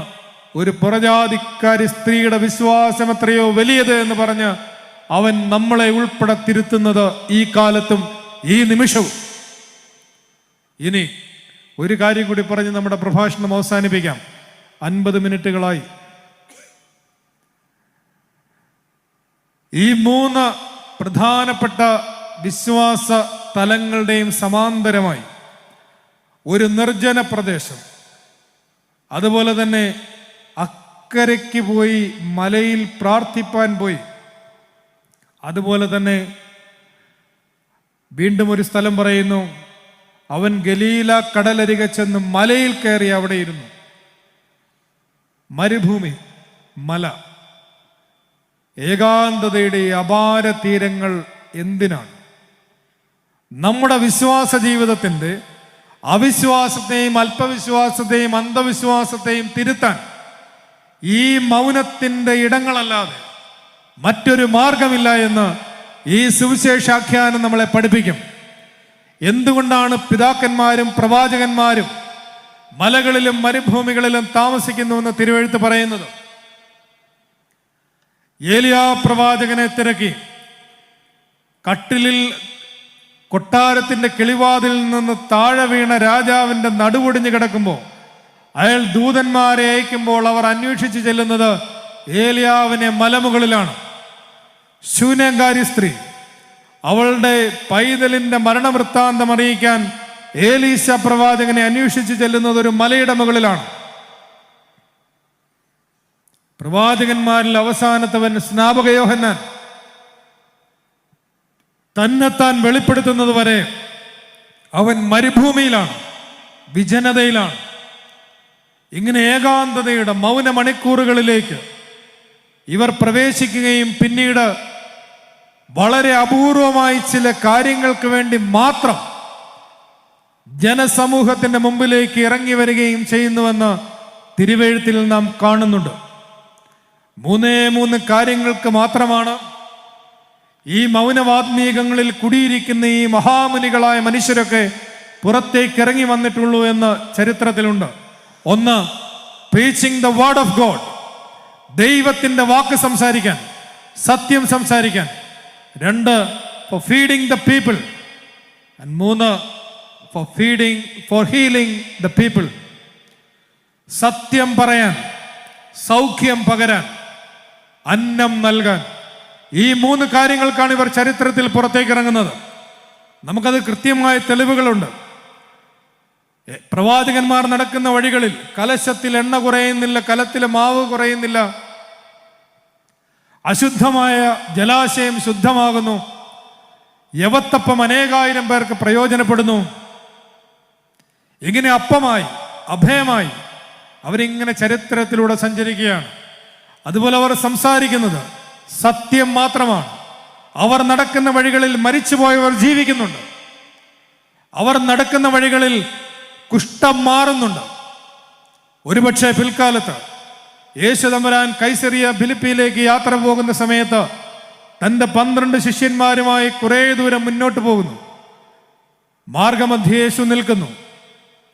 ഒരു പുറജാതിക്കാരി സ്ത്രീയുടെ വിശ്വാസം എത്രയോ വലിയത് എന്ന് പറഞ്ഞ് അവൻ നമ്മളെ ഉൾപ്പെടെ തിരുത്തുന്നത് ഈ കാലത്തും ഈ നിമിഷവും. ഇനി ഒരു കാര്യം കൂടി പറഞ്ഞ് നമ്മുടെ പ്രഭാഷണം അവസാനിപ്പിക്കാം. 50 മിനിറ്റുകളായി. ഈ 3 പ്രധാനപ്പെട്ട വിശ്വാസ തലങ്ങളുടെയും സമാന്തരമായി ഒരു നിർജ്ജന പ്രദേശം, അതുപോലെ തന്നെ അക്കരയ്ക്ക് പോയി മലയിൽ പ്രാർത്ഥിപ്പാൻ പോയി, അതുപോലെ തന്നെ വീണ്ടും ഒരു സ്ഥലം പറയുന്നു, അവൻ ഗലീല കടലരികെ ചെന്ന് മലയിൽ കയറി അവിടെ ഇരുന്നു. മരുഭൂമി, മല, ഏകാന്തതയുടെ അപാര തീരങ്ങൾ എന്തിനാണ്? നമ്മുടെ വിശ്വാസ ജീവിതത്തിന്റെ അവിശ്വാസത്തെയും അല്പവിശ്വാസത്തെയും അന്ധവിശ്വാസത്തെയും തിരുത്താൻ ഈ മൗനത്തിന്റെ ഇടങ്ങളല്ലാതെ മറ്റൊരു മാർഗമില്ല എന്ന് ഈ സുവിശേഷാഖ്യാനം നമ്മളെ പഠിപ്പിക്കും. എന്തുകൊണ്ടാണ് പിതാക്കന്മാരും പ്രവാചകന്മാരും മലകളിലും മരുഭൂമികളിലും താമസിക്കുന്നുവെന്ന് തിരുവെഴുത്ത് പറയുന്നത്? ഏലിയാ പ്രവാചകനെ തിരക്കി കട്ടിലിൽ കൊട്ടാരത്തിന്റെ കിളിവാതിൽ നിന്ന് താഴെ വീണ രാജാവിന്റെ നടുവൊടിഞ്ഞു കിടക്കുമ്പോൾ അയാൾ ദൂതന്മാരെ അയക്കുമ്പോൾ അവർ അന്വേഷിച്ച് ചെല്ലുന്നത് ഏലിയാവിനെ മലമുകളിലാണ്. ശൂന്യകാരി സ്ത്രീ അവളുടെ പൈതലിന്റെ മരണവൃത്താന്തം അറിയിക്കാൻ ഏലീശ പ്രവാചകനെ അന്വേഷിച്ച് ചെല്ലുന്നത് ഒരു മലയുടെ മുകളിലാണ്. പ്രവാചകന്മാരിൽ അവസാനത്തവൻ സ്നാപക യോഹന്നാൻ തന്നെത്താൻ വെളിപ്പെടുത്തുന്നത് വരെ അവൻ മരുഭൂമിയിലാണ്, വിജനതയിലാണ്. ഇങ്ങനെ ഏകാന്തതയുടെ മൗന മണിക്കൂറുകളിലേക്ക് ഇവർ പ്രവേശിക്കുകയും പിന്നീട് വളരെ അപൂർവമായി ചില കാര്യങ്ങൾക്ക് വേണ്ടി മാത്രം ജനസമൂഹത്തിന്റെ മുമ്പിലേക്ക് ഇറങ്ങി വരികയും ചെയ്യുന്നുവെന്ന് തിരുവെഴുത്തിൽ നാം കാണുന്നുണ്ട്. 3 കാര്യങ്ങൾക്ക് മാത്രമാണ് ഈ മൗനവാത്മീകങ്ങളിൽ കുടിയിരിക്കുന്ന ഈ മഹാമുനികളായ മനുഷ്യരൊക്കെ പുറത്തേക്ക് ഇറങ്ങി വന്നിട്ടുള്ളൂ എന്ന് ചരിത്രത്തിലുണ്ട്. 1, preaching the word of God, ദൈവത്തിന്റെ വാക്ക് സംസാരിക്കാൻ, സത്യം സംസാരിക്കാൻ. 2, for feeding the people. and 3, for healing the people. സത്യം പറയാൻ, സൗഖ്യം പകരാൻ, അന്നം നൽകാൻ. ഈ 3 കാര്യങ്ങൾക്കാണ് ഇവർ ചരിത്രത്തിൽ പുറത്തേക്ക് ഇറങ്ങുന്നത്. നമുക്കത് കൃത്യമായ തെളിവുകളുണ്ട്. പ്രവാചകന്മാർ നടക്കുന്ന വഴികളിൽ കലശത്തിൽ എണ്ണ കുറയുന്നില്ല, കലത്തിലെ മാവ് കുറയുന്നില്ല, അശുദ്ധമായ ജലാശയം ശുദ്ധമാകുന്നു, യവത്തപ്പം അനേകായിരം പേർക്ക് പ്രയോജനപ്പെടുന്നു. ഇങ്ങനെ അപ്പമായി അഭയമായി അവരിങ്ങനെ ചരിത്രത്തിലൂടെ സഞ്ചരിക്കുകയാണ്. അതുപോലെ അവർ സംസാരിക്കുന്നത് സത്യം മാത്രമാണ്. അവർ നടക്കുന്ന വഴികളിൽ മരിച്ചുപോയവർ ജീവിക്കുന്നുണ്ട്. അവർ നടക്കുന്ന വഴികളിൽ കുഷ്ഠം മാറുന്നുണ്ട്. ഒരുപക്ഷെ പിൽക്കാലത്ത് യേശു തമ്പുരാൻ കൈസറിയ ഫിലിപ്പിയിലേക്ക് യാത്ര പോകുന്ന സമയത്ത് തൻ്റെ 12 ശിഷ്യന്മാരുമായി കുറേ ദൂരം മുന്നോട്ട് പോകുന്നു. മാർഗമധ്യേ യേശു നിൽക്കുന്നു.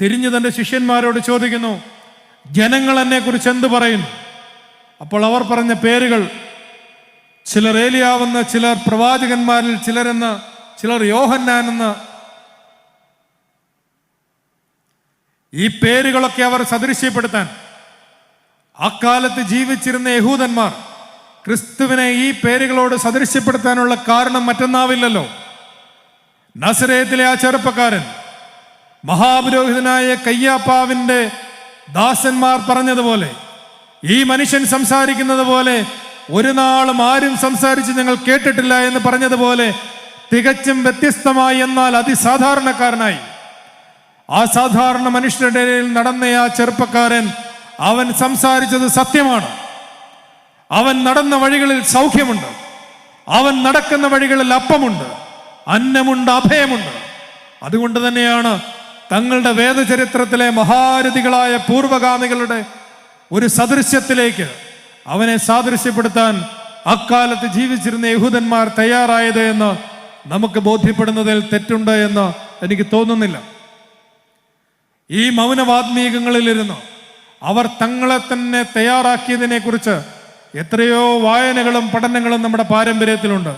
തിരിഞ്ഞു തൻ്റെ ശിഷ്യന്മാരോട് ചോദിക്കുന്നു, ജനങ്ങൾ എന്നെക്കുറിച്ച് എന്ത് പറയുന്നു? അപ്പോൾ അവർ പറഞ്ഞ പേരുകൾ, ചിലർ ഏലിയാവെന്ന്, ചിലർ പ്രവാചകന്മാരിൽ ചിലരെന്ന്, ചിലർ യോഹന്നാനെന്ന്. ഈ പേരുകളൊക്കെ അവർ സദൃശ്യപ്പെടുത്താൻ അക്കാലത്ത് ജീവിച്ചിരുന്ന യഹൂദന്മാർ ക്രിസ്തുവിനെ ഈ പേരുകളോട് സദൃശ്യപ്പെടുത്താനുള്ള കാരണം മറ്റൊന്നാവില്ലല്ലോ. നസറേത്തിലെ ആ ചെറുപ്പക്കാരൻ മഹാപുരോഹിതനായ കയ്യാപ്പാവിൻ്റെ ദാസന്മാർ പറഞ്ഞതുപോലെ, ഈ മനുഷ്യൻ സംസാരിക്കുന്നത് പോലെ ഒരു നാളും ആരും സംസാരിച്ച് ഞങ്ങൾ കേട്ടിട്ടില്ല എന്ന് പറഞ്ഞതുപോലെ തികച്ചും വ്യത്യസ്തമായി, എന്നാൽ അതിസാധാരണക്കാരനായി ആ സാധാരണ മനുഷ്യരുടെ ഇടയിൽ നടന്ന ആ ചെറുപ്പക്കാരൻ, അവൻ സംസാരിച്ചത് സത്യമാണ്. അവൻ നടന്ന വഴികളിൽ സൗഖ്യമുണ്ട്, അവൻ നടക്കുന്ന വഴികളിൽ അപ്പമുണ്ട്, അന്നമുണ്ട്, അഭയമുണ്ട്. അതുകൊണ്ട് തന്നെയാണ് തങ്ങളുടെ വേദചരിത്രത്തിലെ മഹാരഥികളായ പൂർവഗാമികളുടെ ഒരു സദൃശ്യത്തിലേക്ക് അവനെ സാദൃശ്യപ്പെടുത്താൻ അക്കാലത്ത് ജീവിച്ചിരുന്ന യഹൂദന്മാർ തയ്യാറായത് എന്ന് നമുക്ക് ബോധ്യപ്പെടുന്നതിൽ തെറ്റുണ്ട് എന്ന് എനിക്ക് തോന്നുന്നില്ല. ഈ മൗനവാത്മീകങ്ങളിലിരുന്ന് അവർ തങ്ങളെ തന്നെ തയ്യാറാക്കിയതിനെ കുറിച്ച് എത്രയോ വായനകളും പഠനങ്ങളും നമ്മുടെ പാരമ്പര്യത്തിലുണ്ട്.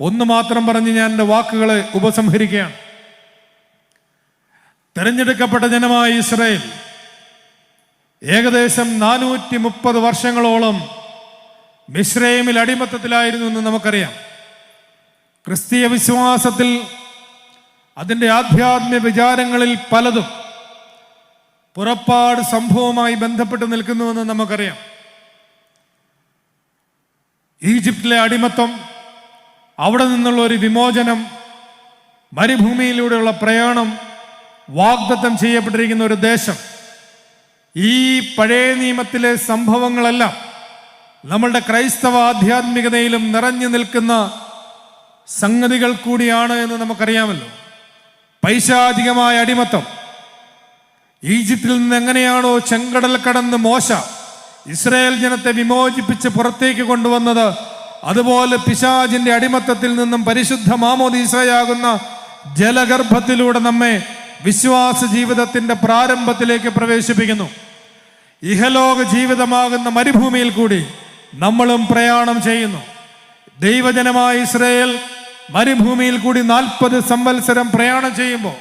ഒന്ന് മാത്രം പറഞ്ഞ് ഞാൻ എൻ്റെ വാക്കുകളെ ഉപസംഹരിക്കുകയാണ്. തെരഞ്ഞെടുക്കപ്പെട്ട ജനമായ ഇസ്രായേൽ ഏകദേശം 430 വർഷങ്ങളോളം മിസ്രൈമിൽ അടിമത്തത്തിലായിരുന്നു എന്ന് നമുക്കറിയാം. ക്രിസ്തീയ വിശ്വാസത്തിൽ അതിൻ്റെ ആധ്യാത്മിക വിചാരങ്ങളിൽ പലതും പുറപ്പാട് സംഭവവുമായി ബന്ധപ്പെട്ട് നിൽക്കുന്നുവെന്ന് നമുക്കറിയാം. ഈജിപ്തിലെ അടിമത്തം, അവിടെ നിന്നുള്ള ഒരു വിമോചനം, മരുഭൂമിയിലൂടെയുള്ള പ്രയാണം, വാഗ്ദത്തം ചെയ്യപ്പെട്ടിരിക്കുന്ന ഒരു ദേശം, ഈ പഴയ നിയമത്തിലെ സംഭവങ്ങളെല്ലാം നമ്മളുടെ ക്രൈസ്തവ ആധ്യാത്മികതയിലും നിറഞ്ഞു നിൽക്കുന്ന സംഗതികൾ കൂടിയാണ് എന്ന് നമുക്കറിയാമല്ലോ. പൈശാചികമായ അടിമത്തം, ഈജിപ്തിൽ നിന്ന് എങ്ങനെയാണോ ചെങ്കടൽ കടന്ന് മോശ ഇസ്രായേൽ ജനത്തെ വിമോചിപ്പിച്ച് പുറത്തേക്ക് കൊണ്ടുവന്നത്, അതുപോലെ പിശാചിന്റെ അടിമത്തത്തിൽ നിന്നും പരിശുദ്ധ മാമോദീസയാകുന്ന ജലഗർഭത്തിലൂടെ നമ്മെ വിശ്വാസ ജീവിതത്തിന്റെ പ്രാരംഭത്തിലേക്ക് പ്രവേശിപ്പിക്കുന്നു. ഇഹലോക ജീവിതമാകുന്ന മരുഭൂമിയിൽ കൂടി നമ്മളും പ്രയാണം ചെയ്യുന്നു. ദൈവജനമായ ഇസ്രായേൽ മരുഭൂമിയിൽ കൂടി 40 സംവത്സരം പ്രയാണം ചെയ്യുമ്പോൾ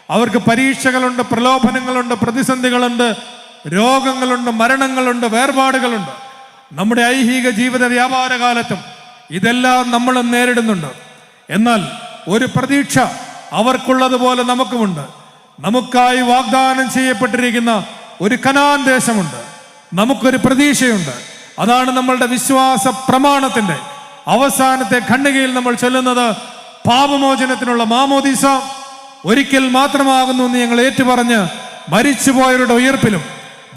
അവർക്ക് പരീക്ഷകളുണ്ട്, പ്രലോഭനങ്ങളുണ്ട്, പ്രതിസന്ധികളുണ്ട്, രോഗങ്ങളുണ്ട്, മരണങ്ങളുണ്ട്, വേർപാടുകളുണ്ട്. നമ്മുടെ ഐഹിക ജീവിത വ്യാപാര കാലത്തും ഇതെല്ലാം നമ്മളും നേരിടുന്നുണ്ട്. എന്നാൽ ഒരു പ്രതീക്ഷ അവർക്കുള്ളതുപോലെ നമുക്കുമുണ്ട്. നമുക്കായി വാഗ്ദാനം ചെയ്യപ്പെട്ടിരിക്കുന്ന ഒരു കനാൻ ദേശമുണ്ട്. നമുക്കൊരു പ്രതീക്ഷയുണ്ട്. അതാണ് നമ്മളുടെ വിശ്വാസ പ്രമാണത്തിന്റെ അവസാനത്തെ ഖണ്ഡികയിൽ നമ്മൾ ചൊല്ലുന്നത്, പാപമോചനത്തിനുള്ള മാമോദീസ ഒരിക്കൽ മാത്രമാകുന്നു എന്ന് ഞങ്ങൾ ഏറ്റുപറഞ്ഞ് മരിച്ചുപോയവരുടെ ഉയർപ്പിലും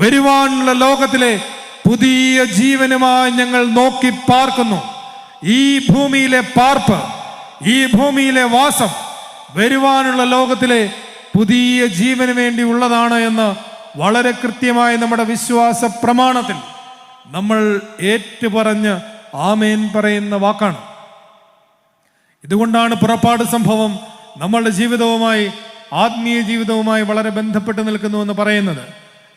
വരുവാനുള്ള ലോകത്തിലെ പുതിയ ജീവനുമായി ഞങ്ങൾ നോക്കി പാർക്കുന്നു. ഈ ഭൂമിയിലെ പാർപ്പ്, ഈ ഭൂമിയിലെ വാസം വരുവാനുള്ള ലോകത്തിലെ പുതിയ ജീവന് വേണ്ടി ഉള്ളതാണ് എന്ന് വളരെ കൃത്യമായി നമ്മുടെ വിശ്വാസ പ്രമാണത്തിൽ നമ്മൾ ഏറ്റുപറഞ്ഞ് ആമേൻ പറയുന്ന വാക്കാണ്. ഇതുകൊണ്ടാണ് പുറപ്പാട് സംഭവം നമ്മളുടെ ജീവിതവുമായി, ആത്മീയ ജീവിതവുമായി വളരെ ബന്ധപ്പെട്ട് നിൽക്കുന്നുവെന്ന് പറയുന്നത്.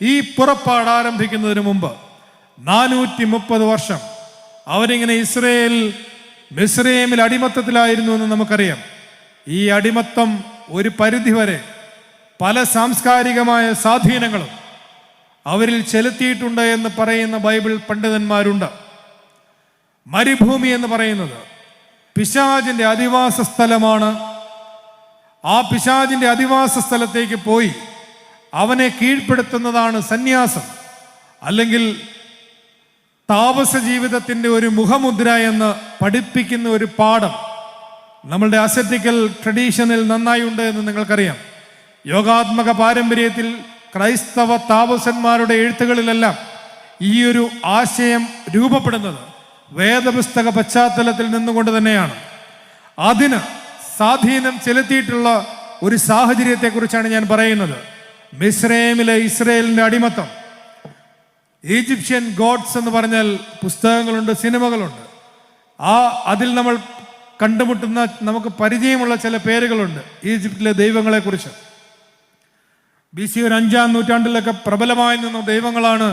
ഈ പുറപ്പാട് ആരംഭിക്കുന്നതിന് മുമ്പ് 430 വർഷം അവരിങ്ങനെ മിസ്രൈമിൽ അടിമത്തത്തിലായിരുന്നു എന്ന് നമുക്കറിയാം. ഈ അടിമത്തം ഒരു പരിധിവരെ പല സാംസ്കാരികമായ സ്വാധീനങ്ങളും അവരിൽ ചെലുത്തിയിട്ടുണ്ട് എന്ന് പറയുന്ന ബൈബിൾ പണ്ഡിതന്മാരുണ്ട്. മരുഭൂമി എന്ന് പറയുന്നത് പിശാചിന്റെ അധിവാസ സ്ഥലമാണ്. ആ പിശാചിന്റെ അധിവാസ സ്ഥലത്തേക്ക് പോയി അവനെ കീഴ്പ്പെടുത്തുന്നതാണ് സന്യാസം, അല്ലെങ്കിൽ താപസ ജീവിതത്തിൻ്റെ ഒരു മുഖമുദ്ര എന്ന് പഠിപ്പിക്കുന്ന ഒരു പാഠം നമ്മളുടെ അസറ്റിക്കൽ ട്രഡീഷനിൽ നന്നായി ഉണ്ട് എന്ന് നിങ്ങൾക്കറിയാം. യോഗാത്മക പാരമ്പര്യത്തിൽ ക്രൈസ്തവ താപസന്മാരുടെ എഴുത്തുകളിലെല്ലാം ഈ ഒരു ആശയം രൂപപ്പെടുന്നത് വേദപുസ്തക പശ്ചാത്തലത്തിൽ നിന്നുകൊണ്ട് തന്നെയാണ്. അതിന് സ്വാധീനം ചെലുത്തിയിട്ടുള്ള ഒരു സാഹചര്യത്തെക്കുറിച്ചാണ് ഞാൻ പറയുന്നത്. മിസ്രൈമിലെ ഇസ്രയേലിൻ്റെ അടിമത്തം. ഈജിപ്ഷ്യൻ ഗോഡ്സ് എന്ന് പറഞ്ഞാൽ പുസ്തകങ്ങളുണ്ട്, സിനിമകളുണ്ട്. അതിൽ നമ്മൾ കണ്ടുമുട്ടുന്ന നമുക്ക് പരിചയമുള്ള ചില പേരുകളുണ്ട് ഈജിപ്തിലെ ദൈവങ്ങളെക്കുറിച്ച്. BC ഒരു 5-ാം നൂറ്റാണ്ടിലൊക്കെ പ്രബലമായി നിന്ന ദൈവങ്ങളാണ്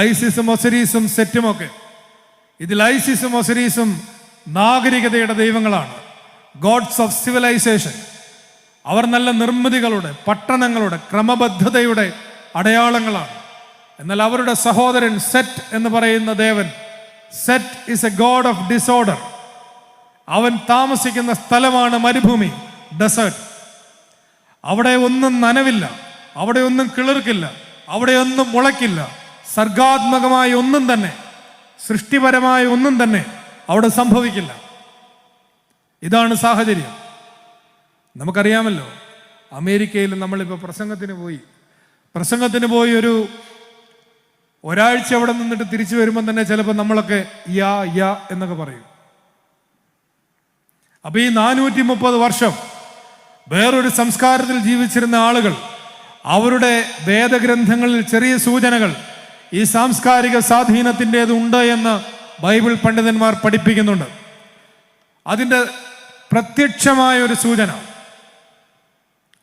ഐസിസും ഒസിരീസും സെറ്റുമൊക്കെ. ഇതിൽ ഐസിസും ഒസിരീസും നാഗരികതയുടെ ദൈവങ്ങളാണ്, ഗോഡ്സ് ഓഫ് സിവിലൈസേഷൻ. അവർ നല്ല നിർമ്മിതികളുടെ, പട്ടണങ്ങളുടെ, ക്രമബദ്ധതയുടെ അടയാളങ്ങളാണ്. എന്നാൽ അവരുടെ സഹോദരൻ സെറ്റ് എന്ന് പറയുന്ന ദേവൻ, Set is a god of disorder. അവൻ താമസിക്കുന്ന സ്ഥലമാണ് മരുഭൂമി, ഡെസേർട്ട്. അവിടെ ഒന്നും നനവില്ല, അവിടെ ഒന്നും കിളിർക്കില്ല, അവിടെ ഒന്നും മുളയ്ക്കില്ല. സർഗാത്മകമായ ഒന്നും തന്നെ, സൃഷ്ടിപരമായ ഒന്നും തന്നെ അവിടെ സംഭവിക്കില്ല. ഇതാണ് സാഹചര്യം. നമുക്കറിയാമല്ലോ, അമേരിക്കയിൽ നമ്മളിപ്പോൾ പ്രസംഗത്തിന് പോയി ഒരാഴ്ച അവിടെ നിന്നിട്ട് തിരിച്ചു വരുമ്പോൾ തന്നെ ചിലപ്പോൾ നമ്മളൊക്കെ യാ എന്നൊക്കെ പറയും. അപ്പൊ ഈ 430 വർഷം വേറൊരു സംസ്കാരത്തിൽ ജീവിച്ചിരുന്ന ആളുകൾ, അവരുടെ വേദഗ്രന്ഥങ്ങളിൽ ചെറിയ സൂചനകൾ ഈ സാംസ്കാരിക സ്വാധീനത്തിൻ്റെതുണ്ട് എന്ന് ബൈബിൾ പണ്ഡിതന്മാർ പഠിപ്പിക്കുന്നുണ്ട്. അതിൻ്റെ പ്രത്യക്ഷമായ ഒരു സൂചന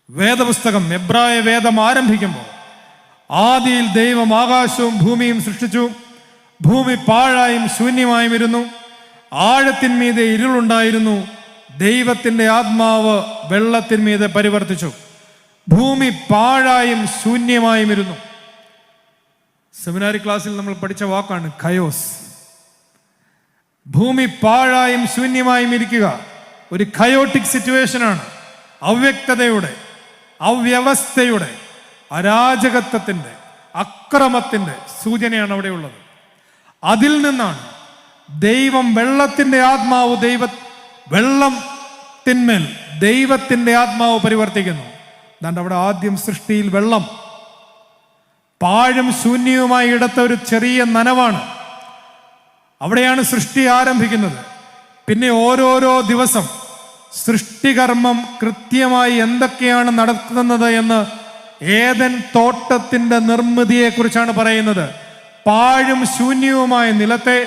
വേദപുസ്തകം, എബ്രായ വേദം ആരംഭിക്കുമ്പോൾ ആദിയിൽ ദൈവം ആകാശവും ഭൂമിയും സൃഷ്ടിച്ചു. ഭൂമി പാഴായും ശൂന്യമായും ഇരുന്നു. ആഴത്തിന്മീതെ ഇരുളുണ്ടായിരുന്നു. ദൈവത്തിൻ്റെ ആത്മാവ് വെള്ളത്തിന്മീതെ പരിവർത്തിച്ചു. ഭൂമി പാഴായും ശൂന്യമായും ഇരുന്നു. സെമിനാരി ക്ലാസ്സിൽ നമ്മൾ പഠിച്ച വാക്കാണ് കയോസ്. ഭൂമി പാഴായും ശൂന്യമായും ഇരിക്കുക ഒരു കയോട്ടിക് സിറ്റുവേഷനാണ്. അവ്യക്തതയുടെ, അവ്യവസ്ഥയുടെ, അരാജകത്വത്തിൻ്റെ, അക്രമത്തിൻ്റെ സൂചനയാണ് അവിടെ ഉള്ളത്. അതിൽ നിന്നാണ് ദൈവം വെള്ളത്തിൻ്റെ ആത്മാവ്, വെള്ളത്തിന്മേൽ ദൈവത്തിൻ്റെ ആത്മാവ് പരിവർത്തിക്കുന്നു. അതുകൊണ്ട് അവിടെ ആദ്യം സൃഷ്ടിയിൽ വെള്ളം, പാഴും ശൂന്യവുമായി ഇടത്ത ഒരു ചെറിയ നനവാണ്. അവിടെയാണ് സൃഷ്ടി ആരംഭിക്കുന്നത്. പിന്നെ ഓരോരോ ദിവസം സൃഷ്ടികർമ്മം കൃത്യമായി എന്തൊക്കെയാണ് നടക്കുന്നത് എന്ന് ഏദൻ തോട്ടത്തിന്റെ നിർമ്മിതിയെക്കുറിച്ചാണ് പറയുന്നത്. പാഴും ശൂന്യവുമായ നിലത്തെ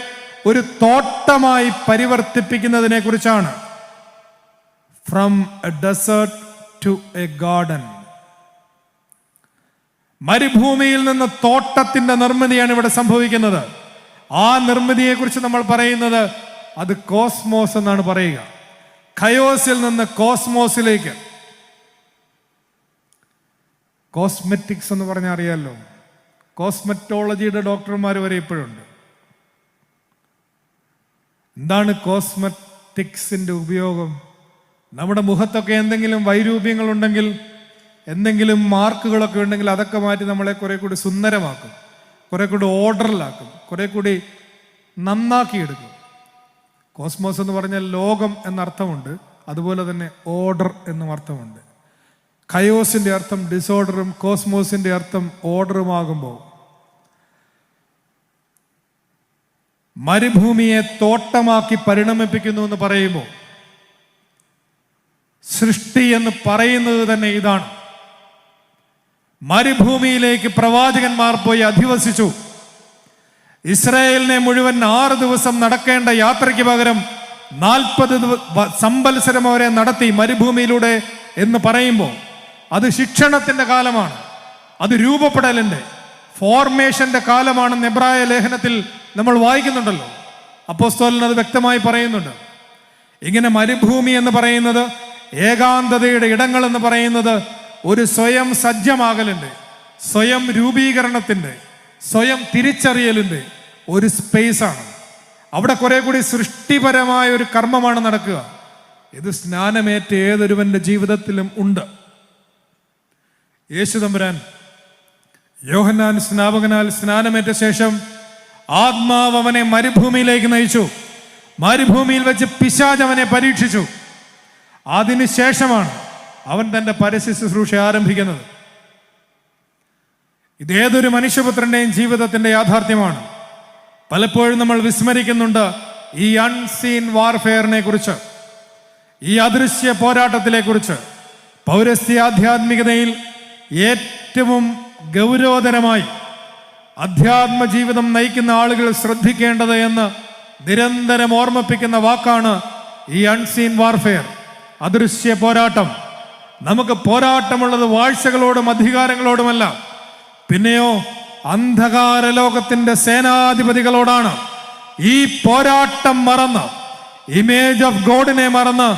ഒരു തോട്ടമായി പരിവർത്തിപ്പിക്കുന്നതിനെ കുറിച്ചാണ്. From a desert to a garden. മരുഭൂമിയിൽ നിന്ന് തോട്ടത്തിന്റെ നിർമ്മിതിയാണ് ഇവിടെ സംഭവിക്കുന്നത്. ആ നിർമ്മിതിയെക്കുറിച്ച് നമ്മൾ പറയുന്നത് അത് കോസ്മോസ് എന്നാണ് പറയുക. ഖയോസിൽ നിന്ന് കോസ്മോസിലേക്ക്. കോസ്മെറ്റിക്സ് എന്ന് പറഞ്ഞാൽ അറിയാമല്ലോ, കോസ്മെറ്റോളജിയുടെ ഡോക്ടർമാർ വരെ ഇപ്പോഴുണ്ട്. എന്താണ് കോസ്മെറ്റിക്സിന്റെ ഉപയോഗം? നമ്മുടെ മുഖത്തൊക്കെ എന്തെങ്കിലും വൈരൂപ്യങ്ങളുണ്ടെങ്കിൽ, എന്തെങ്കിലും മാർക്കുകളൊക്കെ ഉണ്ടെങ്കിൽ അതൊക്കെ മാറ്റി നമ്മളെ കുറെ കൂടി സുന്ദരമാക്കും, കുറെ കൂടി ഓർഡറിലാക്കും, കുറെ കൂടി നന്നാക്കിയെടുക്കും. കോസ്മോസ് എന്ന് പറഞ്ഞാൽ ലോകം എന്നർത്ഥമുണ്ട്, അതുപോലെ തന്നെ ഓർഡർ എന്നും അർത്ഥമുണ്ട്. ഖയോസിന്റെ അർത്ഥം ഡിസോർഡറും കോസ്മോസിന്റെ അർത്ഥം ഓർഡറുമാകുമ്പോൾ മരുഭൂമിയെ തോട്ടമാക്കി പരിണമിപ്പിക്കുന്നു എന്ന് പറയുമ്പോൾ സൃഷ്ടി എന്ന് പറയുന്നത് തന്നെ ഇതാണ്. മരുഭൂമിയിലേക്ക് പ്രവാചകന്മാർ പോയി അധിവസിച്ചു. ഇസ്രായേലിനെ മുഴുവൻ 6 ദിവസം നടക്കേണ്ട യാത്രയ്ക്ക് പകരം 40 സംവത്സരം അവരെ നടത്തി മരുഭൂമിയിലൂടെ എന്ന് പറയുമ്പോൾ അത് ശിക്ഷണത്തിന്റെ കാലമാണ്, അത് രൂപപ്പെടലിന്റെ, ഫോർമേഷന്റെ കാലമാണെന്ന് എബ്രായ ലേഖനത്തിൽ നമ്മൾ വായിക്കുന്നുണ്ടല്ലോ. അപ്പോസ്തലൻ അത് വ്യക്തമായി പറയുന്നുണ്ട്. ഇങ്ങനെ മരുഭൂമി എന്ന് പറയുന്നത്, ഏകാന്തതയുടെ ഇടങ്ങൾ എന്ന് പറയുന്നത് ഒരു സ്വയം സജ്ജമാകലിന്റെ, സ്വയം രൂപീകരണത്തിന്റെ, സ്വയം തിരിച്ചറിയലിന്റെ ഒരു സ്പേസാണ്. അവിടെ കുറെ കൂടി സൃഷ്ടിപരമായ ഒരു കർമ്മമാണ് നടക്കുക. ഇത് സ്നാനമേറ്റ ഏതൊരുവന്റെ ജീവിതത്തിലും ഉണ്ട്. യേശു തമ്പുരാൻ യോഹന്നാൻ സ്നാപകനാൽ സ്നാനമേറ്റ ശേഷം ആത്മാവ് അവനെ മരുഭൂമിയിലേക്ക് നയിച്ചു. മരുഭൂമിയിൽ വെച്ച് പിശാച് അവനെ പരീക്ഷിച്ചു. അതിനുശേഷമാണ് അവൻ തൻ്റെ പരസ്യ ശുശ്രൂഷ ആരംഭിക്കുന്നത്. ഇതേതൊരു മനുഷ്യപുത്രന്റെയും ജീവിതത്തിന്റെ യാഥാർത്ഥ്യമാണ്. പലപ്പോഴും നമ്മൾ വിസ്മരിക്കുന്നുണ്ട് ഈ അൺസീൻ വാർഫെയറിനെ കുറിച്ച്, ഈ അദൃശ്യ പോരാട്ടത്തിലെ കുറിച്ച്. പൗരസ്ത്യ ആധ്യാത്മികതയിൽ ഏറ്റവും ഗൗരവതരമായി അധ്യാത്മ ജീവിതം നയിക്കുന്ന ആളുകൾ ശ്രദ്ധിക്കേണ്ടത് എന്ന് നിരന്തരം ഓർമ്മിപ്പിക്കുന്ന വാക്കാണ് ഈ അൺസീൻ വാർഫെയർ, അദൃശ്യ പോരാട്ടം. നമുക്ക് പോരാട്ടമുള്ളത് വാഴ്ചകളോടും അധികാരങ്ങളോടുമല്ല, പിന്നെയോ അന്ധകാര ലോകത്തിന്റെ സേനാധിപതികളോടാണ്. ഈ പോരാട്ടം മറന്ന്, ഇമേജ് ഓഫ് ഗോഡിനെ മറന്ന്,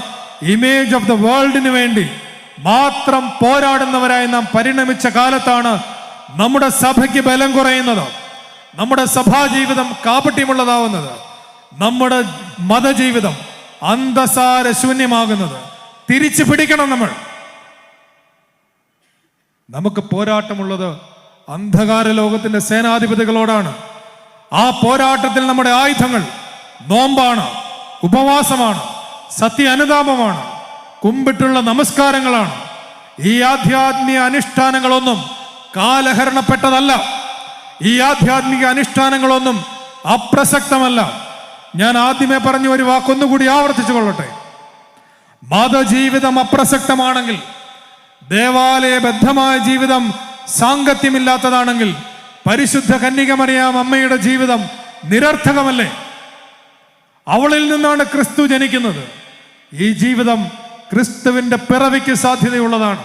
ഇമേജ് ഓഫ് ദ വേൾഡിന് വേണ്ടി മാത്രം പോരാടുന്നവരായി നാം പരിണമിച്ച കാലത്താണ് നമ്മുടെ സഭയ്ക്ക് ബലം കുറയുന്നത്, നമ്മുടെ സഭാജീവിതം കാപട്യമുള്ളതാവുന്നത്, നമ്മുടെ മതജീവിതം അന്തസാര ശൂന്യമാകുന്നത്. തിരിച്ചു പിടിക്കണം. നമുക്ക് പോരാട്ടമുള്ളത് അന്ധകാര ലോകത്തിന്റെ സേനാധിപതികളോടാണ്. ആ പോരാട്ടത്തിൽ നമ്മുടെ ആയുധങ്ങൾ നോമ്പാണ്, ഉപവാസമാണ്, സത്യ അനുതാപമാണ്, കുമ്പിട്ടുള്ള നമസ്കാരങ്ങളാണ്. ഈ ആധ്യാത്മിക അനുഷ്ഠാനങ്ങളൊന്നും കാലഹരണപ്പെട്ടതല്ല. ഈ ആധ്യാത്മിക അനുഷ്ഠാനങ്ങളൊന്നും അപ്രസക്തമല്ല. ഞാൻ ആദ്യമേ പറഞ്ഞ ഒരു വാക്കൊന്നുകൂടി ആവർത്തിച്ചു കൊള്ളട്ടെ. മതജീവിതം അപ്രസക്തമാണെങ്കിൽ, ദേവാലയബദ്ധമായ ജീവിതം സാങ്കത്യമില്ലാത്തതാണെങ്കിൽ, പരിശുദ്ധ കന്യകമറിയാം അമ്മയുടെ ജീവിതം നിരർത്ഥകമല്ലേ? അവളിൽ നിന്നാണ് ക്രിസ്തു ജനിക്കുന്നത്. ഈ ജീവിതം ക്രിസ്തുവിന്റെ പിറവിക്ക് സാധ്യതയുള്ളതാണ്.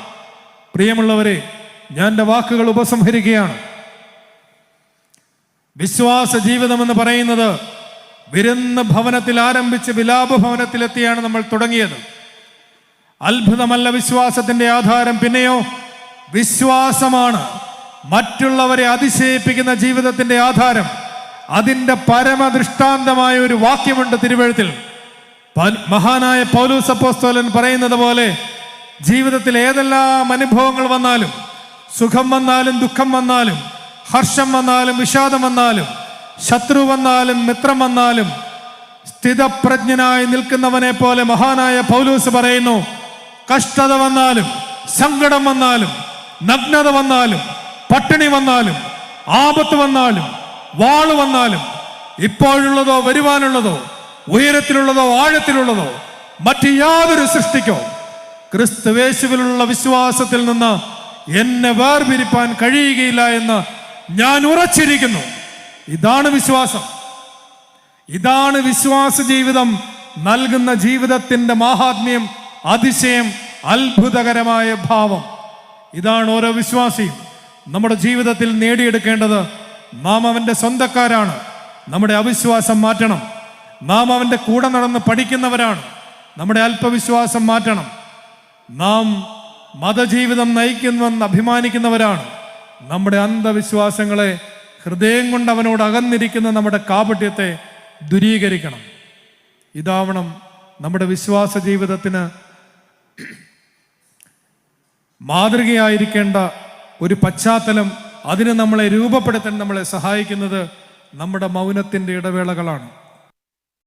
പ്രിയമുള്ളവരെ, ഞാൻ എൻ്റെ വാക്കുകൾ ഉപസംഹരിക്കുകയാണ്. വിശ്വാസ ജീവിതം എന്ന് പറയുന്നത് വിരുന്ന് ഭവനത്തിൽ ആരംഭിച്ച് വിലാപ ഭവനത്തിലെത്തിയാണ് നമ്മൾ തുടങ്ങിയത്. അത്ഭുതമല്ല വിശ്വാസത്തിന്റെ ആധാരം, പിന്നെയോ വിശ്വാസമാണ് മറ്റുള്ളവരെ അതിശയിപ്പിക്കുന്ന ജീവിതത്തിന്റെ ആധാരം. അതിൻ്റെ പരമദൃഷ്ടാന്തമായ ഒരു വാക്യമുണ്ട് തിരുവെഴുത്തിൽ. മഹാനായ പൗലോസ് അപ്പോസ്തലൻ പറയുന്നത് പോലെ, ജീവിതത്തിൽ ഏതെല്ലാം അനുഭവങ്ങൾ വന്നാലും, സുഖം വന്നാലും ദുഃഖം വന്നാലും, ഹർഷം വന്നാലും വിഷാദം വന്നാലും, ശത്രു വന്നാലും മിത്രം വന്നാലും, സ്ഥിതപ്രജ്ഞനായി നിൽക്കുന്നവനെ പോലെ മഹാനായ പൗലോസ് പറയുന്നു, കഷ്ടത വന്നാലും സങ്കടം വന്നാലും നഗ്നത വന്നാലും പട്ടിണി വന്നാലും ആപത്ത് വന്നാലും വാള് വന്നാലും, ഇപ്പോഴുള്ളതോ വരുവാനുള്ളതോ ഉയരത്തിലുള്ളതോ ആഴത്തിലുള്ളതോ മറ്റ് യാതൊരു സൃഷ്ടിക്കോ ക്രിസ്തുവേശുവിലുള്ള വിശ്വാസത്തിൽ നിന്ന് എന്നെ വേർപിരിപ്പാൻ കഴിയുകയില്ല എന്ന് ഞാൻ ഉറച്ചിരിക്കുന്നു. ഇതാണ് വിശ്വാസം. ഇതാണ് വിശ്വാസ ജീവിതം നൽകുന്ന ജീവിതത്തിന്റെ മാഹാത്മ്യം, അതിശയം, അത്ഭുതകരമായ ഭാവം. ഇതാണ് ഓരോ വിശ്വാസിയും നമ്മുടെ ജീവിതത്തിൽ നേടിയെടുക്കേണ്ടത്. നാം അവന്റെ സ്വന്തക്കാരാണ്. നമ്മുടെ അവിശ്വാസം മാറ്റണം. നാം അവന്റെ കൂടെ നടന്ന് പഠിക്കുന്നവരാണ്. നമ്മുടെ അല്പവിശ്വാസം മാറ്റണം. നാം മതജീവിതം നയിക്കുന്നുവെന്ന് അഭിമാനിക്കുന്നവരാണ്. നമ്മുടെ അന്ധവിശ്വാസങ്ങളെ, ഹൃദയം കൊണ്ട് അവനോട് അകന്നിരിക്കുന്ന നമ്മുടെ കാപട്യത്തെ ദൂരീകരിക്കണം. ഇതാവണം നമ്മുടെ വിശ്വാസ ജീവിതത്തിന് മാതൃകയായിരിക്കേണ്ട ഒരു പശ്ചാത്തലം. അതിന് നമ്മളെ രൂപപ്പെടുത്താൻ നമ്മളെ സഹായിക്കുന്നത് നമ്മുടെ മൗനത്തിൻ്റെ ഇടവേളകളാണ്.